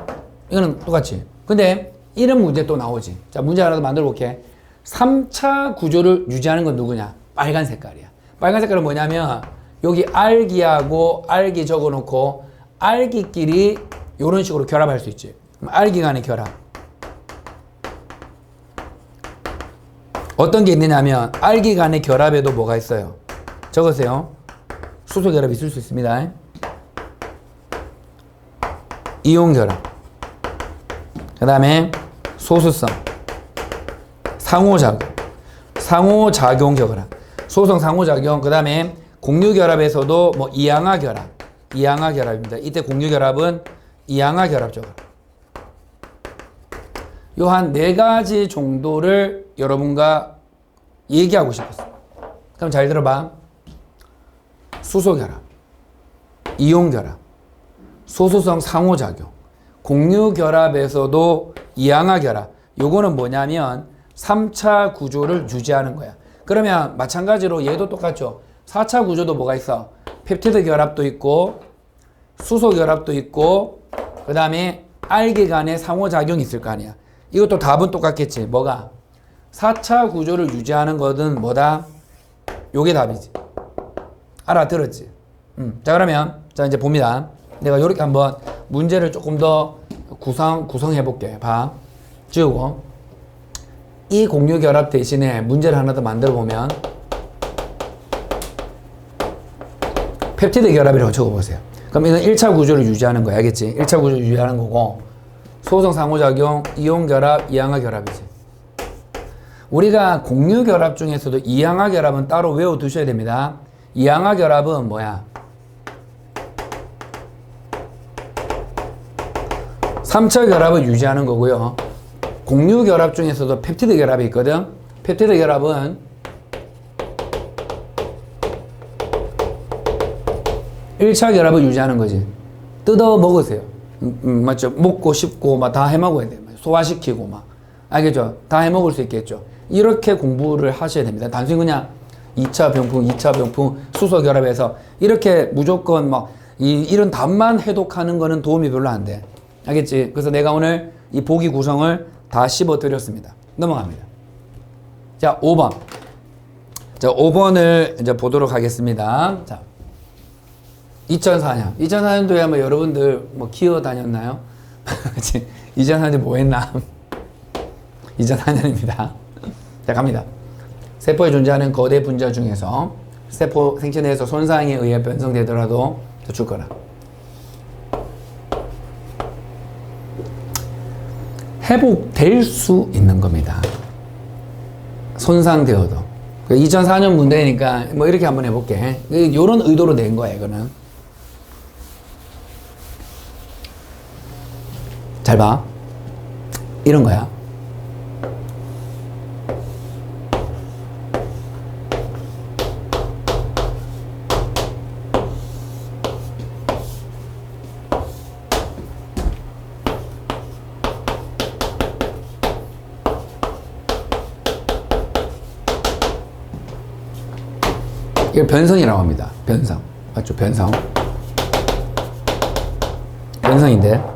이거는 똑같지. 근데 이런 문제 또 나오지. 자, 문제 하나 더 만들어 볼게. 3차 구조를 유지하는 건 누구냐? 빨간 색깔이야. 빨간 색깔은 뭐냐면 여기 알기하고 알기 적어놓고 알기끼리 이런 식으로 결합할 수 있지. 알기 간의 결합. 어떤 게 있느냐면 알기 간의 결합에도 뭐가 있어요? 적으세요. 수소 결합이 있을 수 있습니다. 이온 결합. 그 다음에 소수성. 상호작용 결합. 소성 상호작용. 그 다음에 공유결합에서도 뭐 이항화 결합입니다. 이때 공유결합은 이항화 결합적으로. 요 한 4가지 정도를 여러분과 얘기하고 싶었어. 그럼 잘 들어봐. 수소결합, 이온결합, 소수성 상호작용, 공유결합에서도 이항화 결합. 요거는 뭐냐면 3차 구조를 유지하는 거야. 그러면 마찬가지로 얘도 똑같죠. 4차 구조도 뭐가 있어? 펩티드 결합도 있고 수소 결합도 있고 그 다음에 알게 간의 상호작용이 있을 거 아니야. 이것도 답은 똑같겠지. 뭐가? 4차 구조를 유지하는 거든 뭐다? 요게 답이지. 알아들었지? 자 그러면 자 이제 봅니다. 내가 요렇게 한번 문제를 조금 더 구성해 볼게. 봐. 지우고 이 공유 결합 대신에 문제를 하나 더 만들어 보면 펩티드 결합이라고 적어 보세요. 그럼 이건 1차 구조를 유지하는 거야. 알겠지? 1차 구조를 유지하는 거고 소성 상호작용, 이온 결합, 이항화 결합이지. 우리가 공유 결합 중에서도 이항화 결합은 따로 외워 두셔야 됩니다. 이항화 결합은 뭐야? 3차 결합을 유지하는 거고요. 공유 결합 중에서도 펩티드 결합이 있거든. 펩티드 결합은 1차 결합을 유지하는 거지. 뜯어 먹으세요. 맞죠? 먹고 씹고 막 다 해먹어야 돼. 소화시키고 막. 알겠죠? 다 해먹을 수 있겠죠? 이렇게 공부를 하셔야 됩니다. 단순히 그냥 2차 병풍, 2차 병풍, 수소 결합해서 이렇게 무조건 막 이런 답만 해독하는 거는 도움이 별로 안 돼. 알겠지? 그래서 내가 오늘 이 보기 구성을 다 씹어 드렸습니다. 넘어갑니다. 자, 5번. 자, 5번을 이제 보도록 하겠습니다. 자. 2004년. 2004년도에 아마 여러분들 뭐 기어 다녔나요? 2004년에 뭐 했나? 2004년입니다. 자, 갑니다. 세포에 존재하는 거대 분자 중에서 세포 생체 내에서 손상에 의해 변성되더라도 죽거나 회복될 수 있는 겁니다. 손상되어도. 2004년 문제니까 뭐 이렇게 한번 해볼게. 이런 의도로 낸 거야, 이거는. 잘 봐. 이런 거야. 이걸 변성이라고 합니다. 변성. 맞죠? 변성. 변성인데.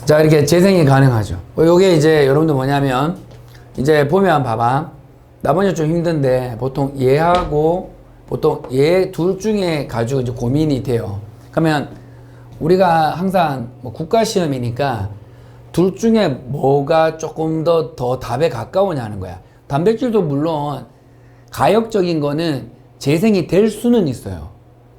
자, 이렇게 재생이 가능하죠. 요게 이제 여러분들 뭐냐면, 이제 보면 봐봐. 나머지 좀 힘든데, 보통 얘하고, 보통 얘 둘 중에 가지고 이제 고민이 돼요. 그러면 우리가 항상 뭐 국가시험이니까 둘 중에 뭐가 조금 더 답에 가까우냐는 거야. 단백질도 물론 가역적인 거는 재생이 될 수는 있어요.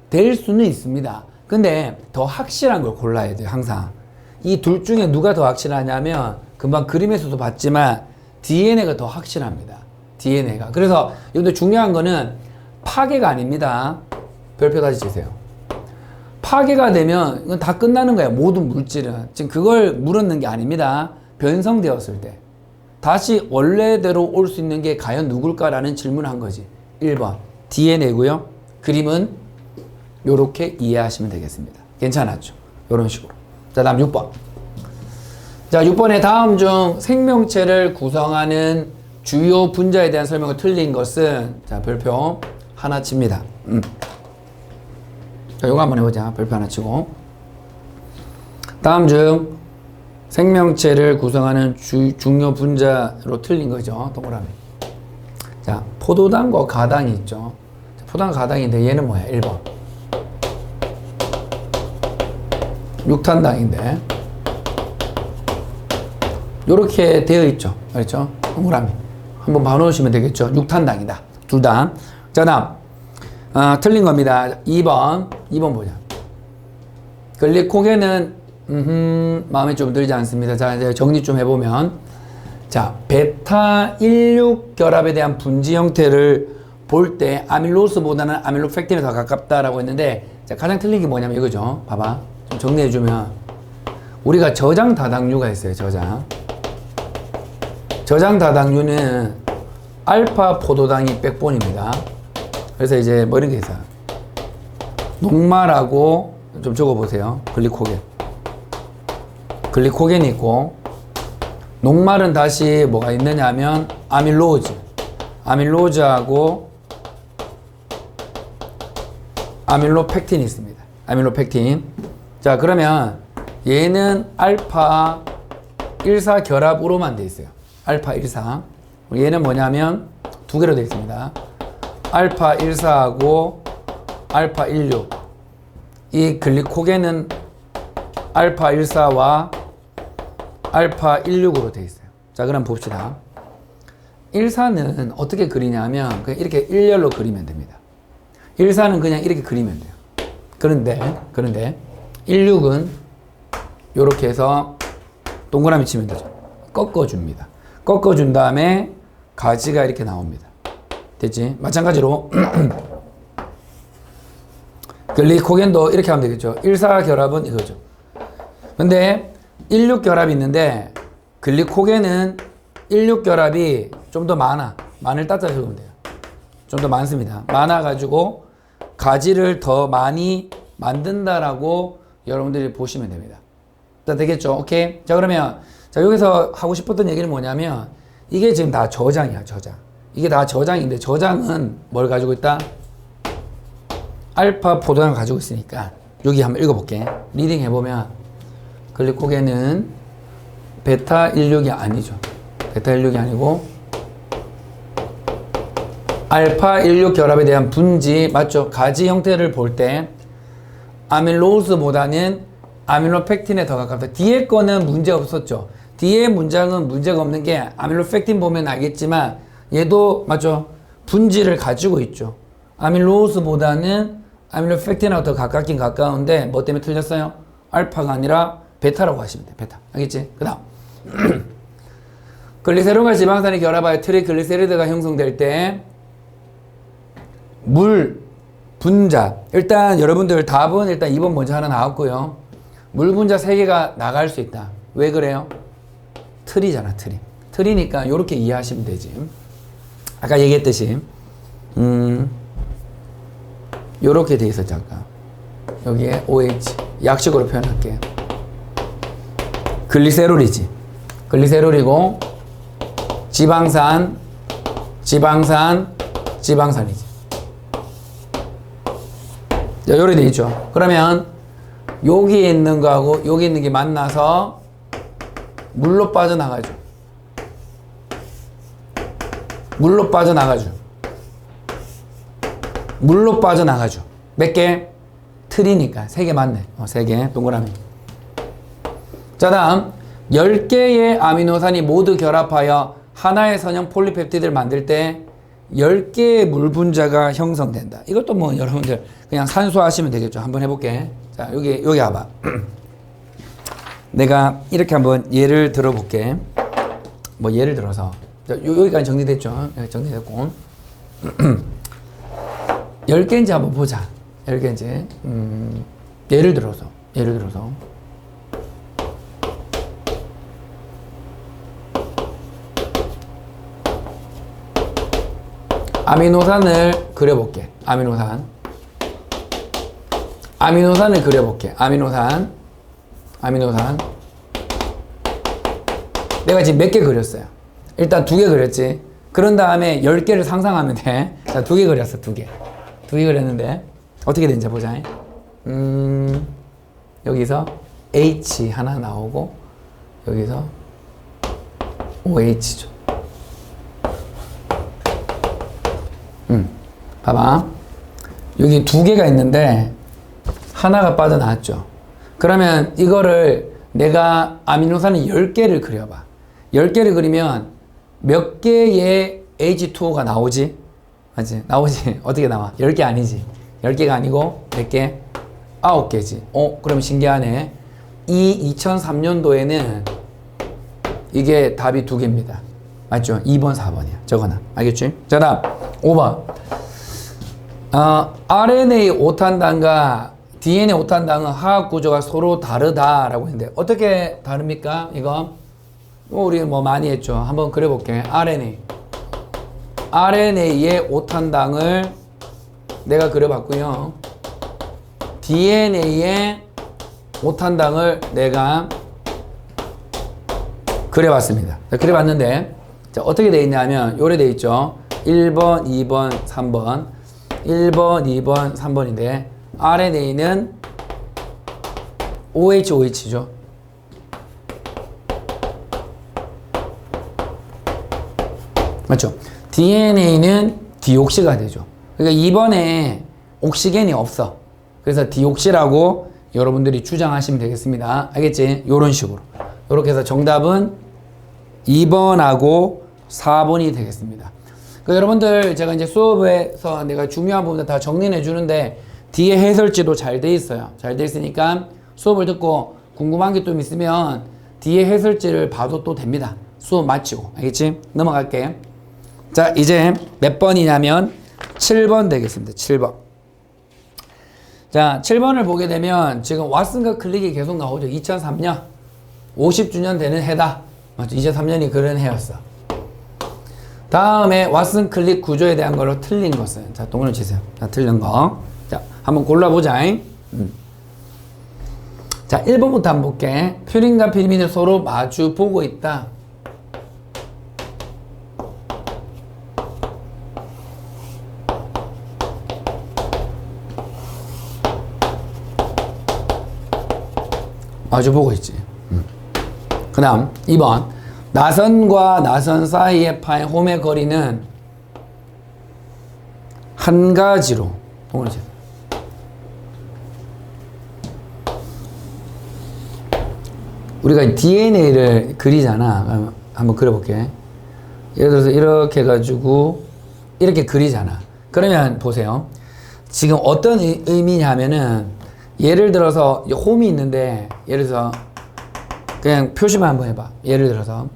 될 수는 있습니다. 근데 더 확실한 걸 골라야 돼요, 항상. 이 둘 중에 누가 더 확실하냐면, 금방 그림에서도 봤지만, DNA가 더 확실합니다. DNA가. 그래서, 여러분들 중요한 거는 파괴가 아닙니다. 별표 다시 치세요. 파괴가 되면, 이건 다 끝나는 거예요. 모든 물질은. 지금 그걸 물었는 게 아닙니다. 변성되었을 때. 다시 원래대로 올 수 있는 게 과연 누굴까라는 질문을 한 거지. 1번. DNA고요. 그림은 요렇게 이해하시면 되겠습니다. 괜찮았죠? 요런 식으로. 자, 다음 6번. 자, 6번에 다음 중 생명체를 구성하는 주요 분자에 대한 설명을 틀린 것은, 자, 별표 하나 칩니다. 자, 요거 한번 해보자. 별표 하나 치고. 다음 중 생명체를 구성하는 중요 분자로 틀린 거죠. 동그라미. 자, 포도당과 가당이 있죠. 자, 포도당 가당인데 얘는 뭐야? 1번. 육탄당인데 요렇게 되어 있죠. 그렇죠? 동그라미 한번 봐놓으시면 되겠죠. 육탄당이다. 둘 다. 자, 다음 틀린 겁니다. 2번 보자. 글리코겐은 마음에 좀 들지 않습니다. 자, 이제 정리 좀 해보면, 자, 베타 16 결합에 대한 분지 형태를 볼 때 아밀로스보다는 아밀로펙틴에 더 가깝다라고 했는데, 자, 가장 틀린 게 뭐냐면 이거죠. 봐봐. 좀 정리해주면, 우리가 저장 다당류가 있어요. 저장 다당류는 알파 포도당이 백본입니다. 그래서 이제 뭐 이런 게 있어요. 녹말하고 좀 적어보세요. 글리코겐. 글리코겐이 있고, 녹말은 다시 뭐가 있느냐 하면 아밀로즈. 아밀로즈하고 아밀로펙틴이 있습니다. 아밀로펙틴. 자, 그러면 얘는 알파 1사 결합으로만 되어 있어요. 알파 1사. 얘는 뭐냐면 두 개로 되어 있습니다. 알파 1사하고 알파 16. 이 글리코겐은 알파 1사와 알파 16으로 되어 있어요. 자, 그럼 봅시다. 1사는 어떻게 그리냐면 그냥 이렇게 일렬로 그리면 됩니다. 1사는 그냥 이렇게 그리면 돼요. 그런데 16은 이렇게 해서 동그라미 치면 되죠. 꺾어줍니다. 꺾어준 다음에 가지가 이렇게 나옵니다. 됐지? 마찬가지로 글리코겐도 이렇게 하면 되겠죠. 1사 결합은 이거죠. 근데 16 결합이 있는데 글리코겐은 16 결합이 좀 더 많아. 많을 따져 적으면 돼요. 좀 더 많습니다. 많아가지고 가지를 더 많이 만든다라고 여러분들이 보시면 됩니다. 자, 되겠죠? 오케이? 자, 그러면 자, 여기서 하고 싶었던 얘기는 뭐냐면 이게 지금 다 저장이야, 저장. 이게 다 저장인데 저장은 뭘 가지고 있다? 알파 포도당을 가지고 있으니까 여기 한번 읽어볼게. 리딩 해보면 글리코겐은 베타 16이 아니죠. 베타 16이 아니고 알파 16 결합에 대한 분지 맞죠? 가지 형태를 볼 때 아밀로스보다는 아밀로펙틴에 더 가깝다. 뒤에 거는 문제 없었죠. 뒤에 문장은 문제가 없는 게 아밀로펙틴 보면 알겠지만 얘도 맞죠? 분지를 가지고 있죠. 아밀로스보다는 아밀로펙틴하고 더 가깝긴 가까운데 뭐 때문에 틀렸어요? 알파가 아니라 베타라고 하시면 돼. 베타. 알겠지? 그 다음 글리세롤과 지방산이 결합하여 트리글리세리드가 형성될 때 물 분자. 일단 여러분들 답은 일단 2번 먼저 하나 나왔고요. 물 분자 3개가 나갈 수 있다. 왜 그래요? 틀이잖아, 틀이. 틀이니까 이렇게 이해하시면 되지. 아까 얘기했듯이 요렇게 돼 있었죠, 아까. 여기에 OH. 약식으로 표현할게. 글리세롤이지. 글리세롤이고 지방산, 지방산이지. 자, 요렇게 돼 있죠. 그러면 여기에 있는 거하고 여기 있는 게 만나서 물로 빠져나가죠. 물로 빠져나가죠. 몇 개? 틀이니까 3개 맞네. 3개 동그라미. 자, 다음 10개의 아미노산이 모두 결합하여 하나의 선형 폴리펩티드를 만들 때 10개의 물 분자가 형성된다. 이것도 뭐 여러분들 그냥 산수하시면 되겠죠. 한번 해볼게. 자, 여기 와봐. 내가 이렇게 한번 예를 들어볼게. 뭐 예를 들어서 자, 여기까지 정리됐죠. 여기 정리됐고 10개인지 한번 보자. 10개인지 예를 들어서 아미노산을 그려볼게. 아미노산을 그려볼게. 아미노산. 내가 지금 몇 개 그렸어요? 일단 2개 그렸지. 그런 다음에 10개를 상상하면 돼. 자, 2개 그렸어, 2개. 2개 그렸는데 어떻게 되는지 보자. 여기서 H 하나 나오고 여기서 OH죠. 봐봐. 여기 2개가 있는데 하나가 빠져나왔죠. 그러면 이거를 내가 아미노산을 10개를 그려봐. 10개를 그리면 몇 개의 H2O가 나오지? 맞지? 나오지? 어떻게 나와? 10개 아니지? 10개가 아니고 몇 개? 9개지. 그럼 신기하네. 이 2003년도에는 이게 답이 2개입니다. 맞죠? 2번, 4번이야. 저거나. 알겠지? 자, 다음 5번. RNA 5탄당과 DNA 5탄당은 화학 구조가 서로 다르다라고 했는데 어떻게 다릅니까? 이거 우리 뭐 많이 했죠. 한번 그려볼게. RNA의 5탄당을 내가 그려봤고요. DNA의 5탄당을 내가 그려봤습니다. 그려봤는데 자, 어떻게 되어 있냐면 요래 되어 있죠. 1번, 2번, 3번 1번, 2번, 3번인데 RNA는 OH죠. 맞죠? DNA는 디옥시가 되죠. 그러니까 2번에 옥시겐이 없어. 그래서 디옥시라고 여러분들이 주장하시면 되겠습니다. 알겠지? 요런 식으로. 요렇게 해서 정답은 2번하고 4번이 되겠습니다. 그 여러분들 제가 이제 수업에서 내가 중요한 부분들 다 정리해 주는데 뒤에 해설지도 잘 돼 있어요. 잘 돼 있으니까 수업을 듣고 궁금한 게 좀 있으면 뒤에 해설지를 봐도 또 됩니다. 수업 마치고. 알겠지? 넘어갈게. 자, 이제 몇 번이냐면 7번 되겠습니다. 7번. 자, 7번을 보게 되면 지금 왓슨과 클릭이 계속 나오죠. 2003년 50주년 되는 해다. 맞죠? 2003년이 그런 해였어. 다음에 왓슨 클릭 구조에 대한 걸로 틀린 것은 자, 동그라미 치세요. 자, 틀린 거. 자, 한번 골라보자. 자, 1번부터 한번 볼게. 퓨린과 피리민이 서로 마주 보고 있다. 마주 보고 있지. 그 다음 2번 나선과 나선 사이에 파인 홈의 거리는 한 가지로 우리가 DNA를 그리잖아. 한번 그려볼게. 예를 들어서 이렇게 해가지고 이렇게 그리잖아. 그러면 보세요. 지금 어떤 의미냐면은 예를 들어서 홈이 있는데 예를 들어서 그냥 표시만 한번 해봐. 예를 들어서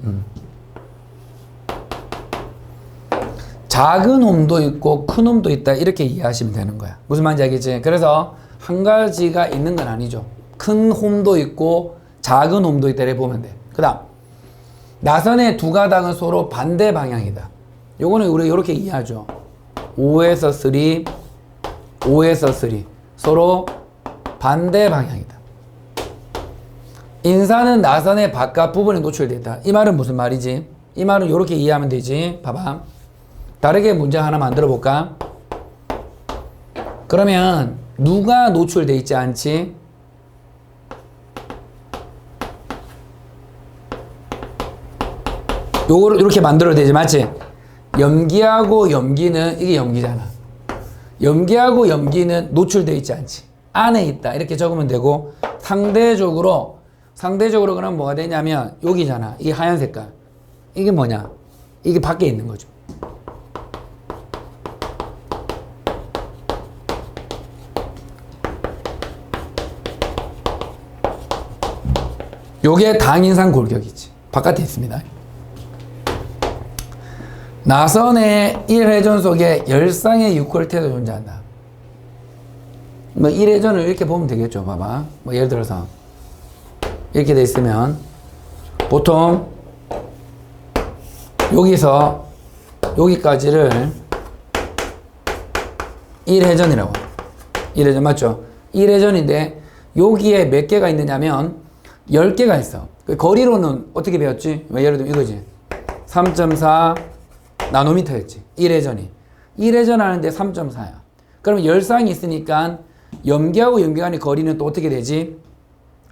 작은 홈도 있고 큰 홈도 있다 이렇게 이해하시면 되는 거야. 무슨 말인지 알겠지? 그래서 한 가지가 있는 건 아니죠. 큰 홈도 있고 작은 홈도 있다 이렇게 보면 돼. 그 다음 나선의 두 가닥은 서로 반대 방향이다. 요거는 우리가 이렇게 이해하죠. 5에서 3 5에서 3 서로 반대 방향이다. 인산은 나선의 바깥 부분에 노출되어 있다. 이 말은 무슨 말이지? 이 말은 이렇게 이해하면 되지. 봐봐. 다르게 문제 하나 만들어 볼까? 그러면 누가 노출되어 있지 않지? 요거를 이렇게 만들어야 되지. 맞지? 염기하고 염기는 이게 염기잖아. 염기하고 염기는 노출되어 있지 않지. 안에 있다. 이렇게 적으면 되고 상대적으로 그럼 뭐가 되냐면 여기잖아. 이 하얀 색깔. 이게 뭐냐? 이게 밖에 있는 거죠. 요게 당인산 골격이지. 바깥에 있습니다. 나선의 1회전 속에 열쌍의 6콜테도 존재한다. 뭐 1회전을 이렇게 보면 되겠죠. 봐봐. 뭐 예를 들어서 이렇게 돼 있으면 보통 여기서 여기까지를 1회전이라고. 1회전 맞죠? 1회전인데 여기에 몇 개가 있느냐면 10개가 있어. 거리로는 어떻게 배웠지? 예를 들면 이거지. 3.4 나노미터였지. 1회전이. 1회전 하는데 3.4야. 그러면 열쌍이 있으니까 염기하고 염기 간의 거리는 또 어떻게 되지?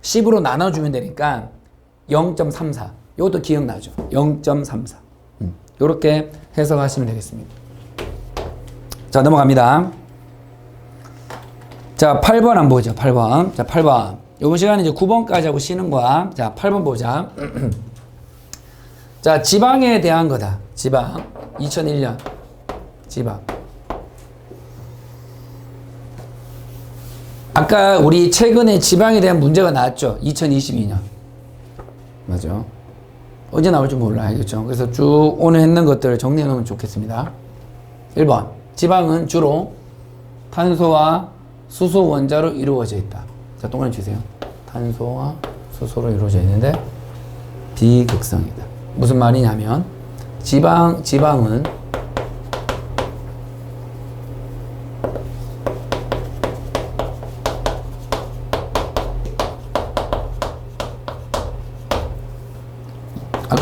10으로 나눠주면 되니까 0.34. 이것도 기억나죠? 0.34. 이렇게 해석하시면 되겠습니다. 자, 넘어갑니다. 자, 8번 한번 보죠. 8번. 자, 8번. 이번 시간에 이제 9번까지 하고 쉬는 거야. 자, 8번 보자. 자, 지방에 대한 거다. 지방. 2001년. 지방. 아까 우리 최근에 지방에 대한 문제가 나왔죠. 2022년. 맞죠? 언제 나올지 몰라. 알겠죠? 그래서 쭉 오늘 했는 것들을 정리해 놓으면 좋겠습니다. 1번. 지방은 주로 탄소와 수소 원자로 이루어져 있다. 자, 동그라미 주세요. 탄소와 수소로 이루어져 있는데 비극성이다. 무슨 말이냐면 지방은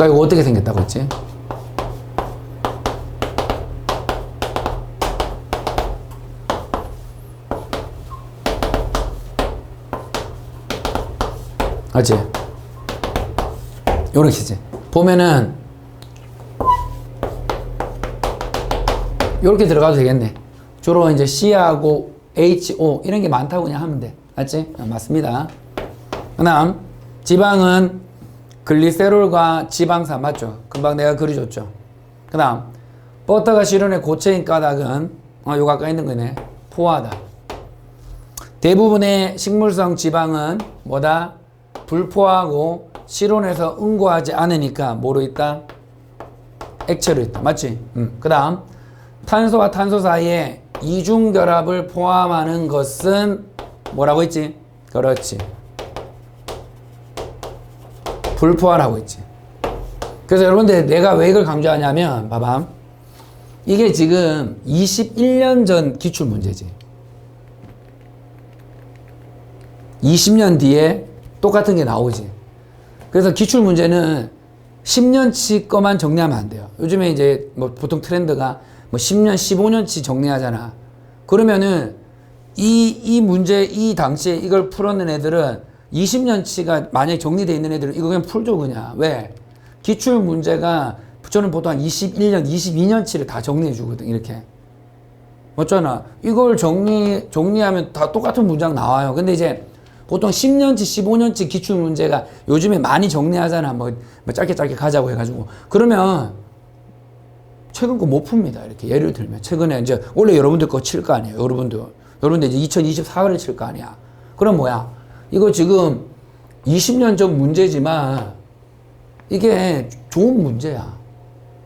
아까 이거 어떻게 생겼다고 했지? 맞지? 요렇게지. 보면은 요렇게 들어가도 되겠네. 주로 이제 C하고 HO 이런 게 많다고 그냥 하면 돼. 맞지? 맞습니다. 그 다음 지방은 글리세롤과 지방산 맞죠? 금방 내가 그려줬죠. 그 다음 버터가 실온의 고체인 까닭은 요거 아까 있는 거네. 포화다. 대부분의 식물성 지방은 뭐다? 불포화하고 실온에서 응고하지 않으니까 뭐로 있다? 액체로 있다. 맞지? 그 다음 탄소와 탄소 사이에 이중결합을 포함하는 것은 뭐라고 했지? 그렇지. 불포화라고 했지. 그래서 여러분들 내가 왜 이걸 강조하냐면 봐봐. 이게 지금 21년 전 기출 문제지. 20년 뒤에 똑같은 게 나오지. 그래서 기출 문제는 10년치 거만 정리하면 안 돼요. 요즘에 이제 뭐 보통 트렌드가 뭐 10년, 15년치 정리하잖아. 그러면은 이 문제, 이 당시에 이걸 풀어낸 애들은 20년치가 만약에 정리되어 있는 애들은 이거 그냥 풀죠, 그냥. 왜? 기출 문제가 저는 보통 한 21년, 22년치를 다 정리해 주거든, 이렇게. 맞잖아. 이걸 정리하면 다 똑같은 문장 나와요. 근데 이제 보통 10년치, 15년치 기출 문제가 요즘에 많이 정리하잖아. 뭐 짧게 가자고 해가지고. 그러면 최근 거 못 풉니다. 이렇게 예를 들면. 최근에 이제 원래 여러분들 거 칠 거 아니에요. 여러분들 이제 2024년을 칠 거 아니야. 그럼 뭐야? 이거 지금 20년 전 문제지만 이게 좋은 문제야.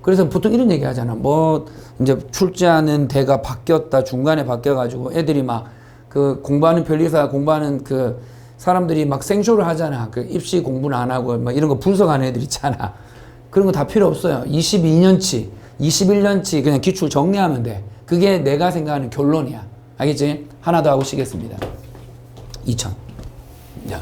그래서 보통 이런 얘기 하잖아. 뭐 이제 출제하는 대가 바뀌었다. 중간에 바뀌어가지고 애들이 막 그 공부하는 변리사 공부하는 그 사람들이 막 생쇼를 하잖아. 그 입시 공부는 안 하고 막 이런 거 분석하는 애들 있잖아. 그런 거 다 필요 없어요. 22년치, 21년치 그냥 기출 정리하면 돼. 그게 내가 생각하는 결론이야. 알겠지? 하나 더 하고 쉬겠습니다. 2000. 야.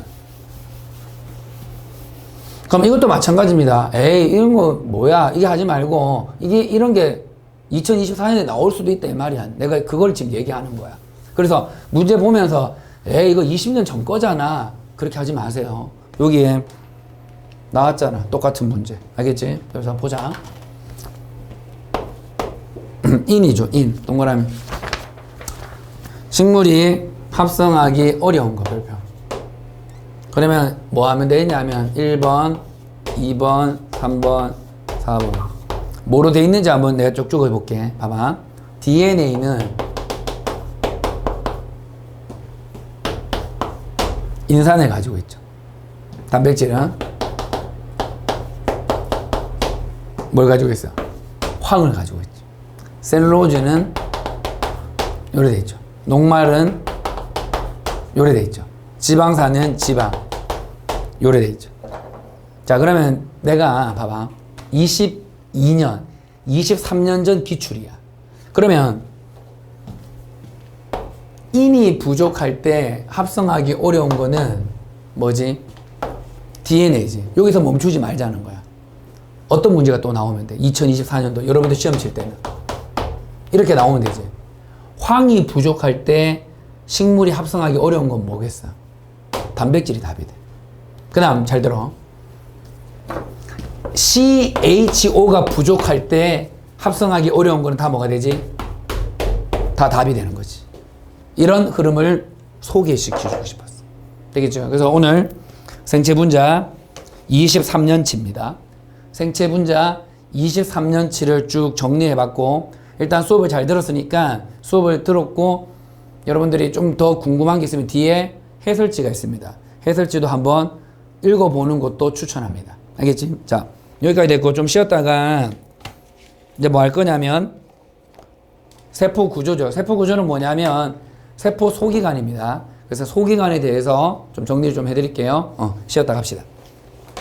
그럼 이것도 마찬가지입니다. 에이, 이런 거 뭐야? 이게 하지 말고 이게 이런 게 2024년에 나올 수도 있다 이 말이야. 내가 그걸 지금 얘기하는 거야. 그래서 문제 보면서 에이 이거 20년 전 거잖아. 그렇게 하지 마세요. 여기에 나왔잖아. 똑같은 문제. 알겠지? 그래서 보자. 인이죠. 인. 동그라미. 식물이 합성하기 어려운 거 별표. 그러면 뭐 하면 되냐면 1번, 2번, 3번, 4번. 뭐로 돼 있는지 한번 내가 쭉쭉 해볼게. 봐봐. DNA는 인산을 가지고 있죠. 단백질은 뭘 가지고 있어? 황을 가지고 있죠. 셀룰로즈는 요래 돼 있죠. 녹말은 요래 돼 있죠. 지방산은 지방 요래 돼 있죠. 자, 그러면 내가 봐봐. 22년, 23년 전 기출이야. 그러면 인이 부족할 때 합성하기 어려운 거는 뭐지? DNA지. 여기서 멈추지 말자는 거야. 어떤 문제가 또 나오면 돼? 2024년도 여러분들 시험 칠 때는 이렇게 나오면 되지. 황이 부족할 때 식물이 합성하기 어려운 건 뭐겠어? 단백질이 답이 돼. 그 다음 잘 들어. CHO가 부족할 때 합성하기 어려운 거는 다 뭐가 되지? 다 답이 되는 거지. 이런 흐름을 소개시켜주고 싶었어. 되겠죠? 그래서 오늘 생체 분자 23년치입니다. 생체 분자 23년치를 쭉 정리해봤고, 일단 수업을 잘 들었으니까 수업을 들었고 여러분들이 좀 더 궁금한 게 있으면 뒤에 해설지가 있습니다. 해설지도 한번 읽어보는 것도 추천합니다. 알겠지? 자, 여기까지 됐고 좀 쉬었다가 이제 뭐 할 거냐면 세포 구조죠. 세포 구조는 뭐냐면 세포 소기관입니다. 그래서 소기관에 대해서 좀 정리를 좀 해드릴게요. 쉬었다 갑시다.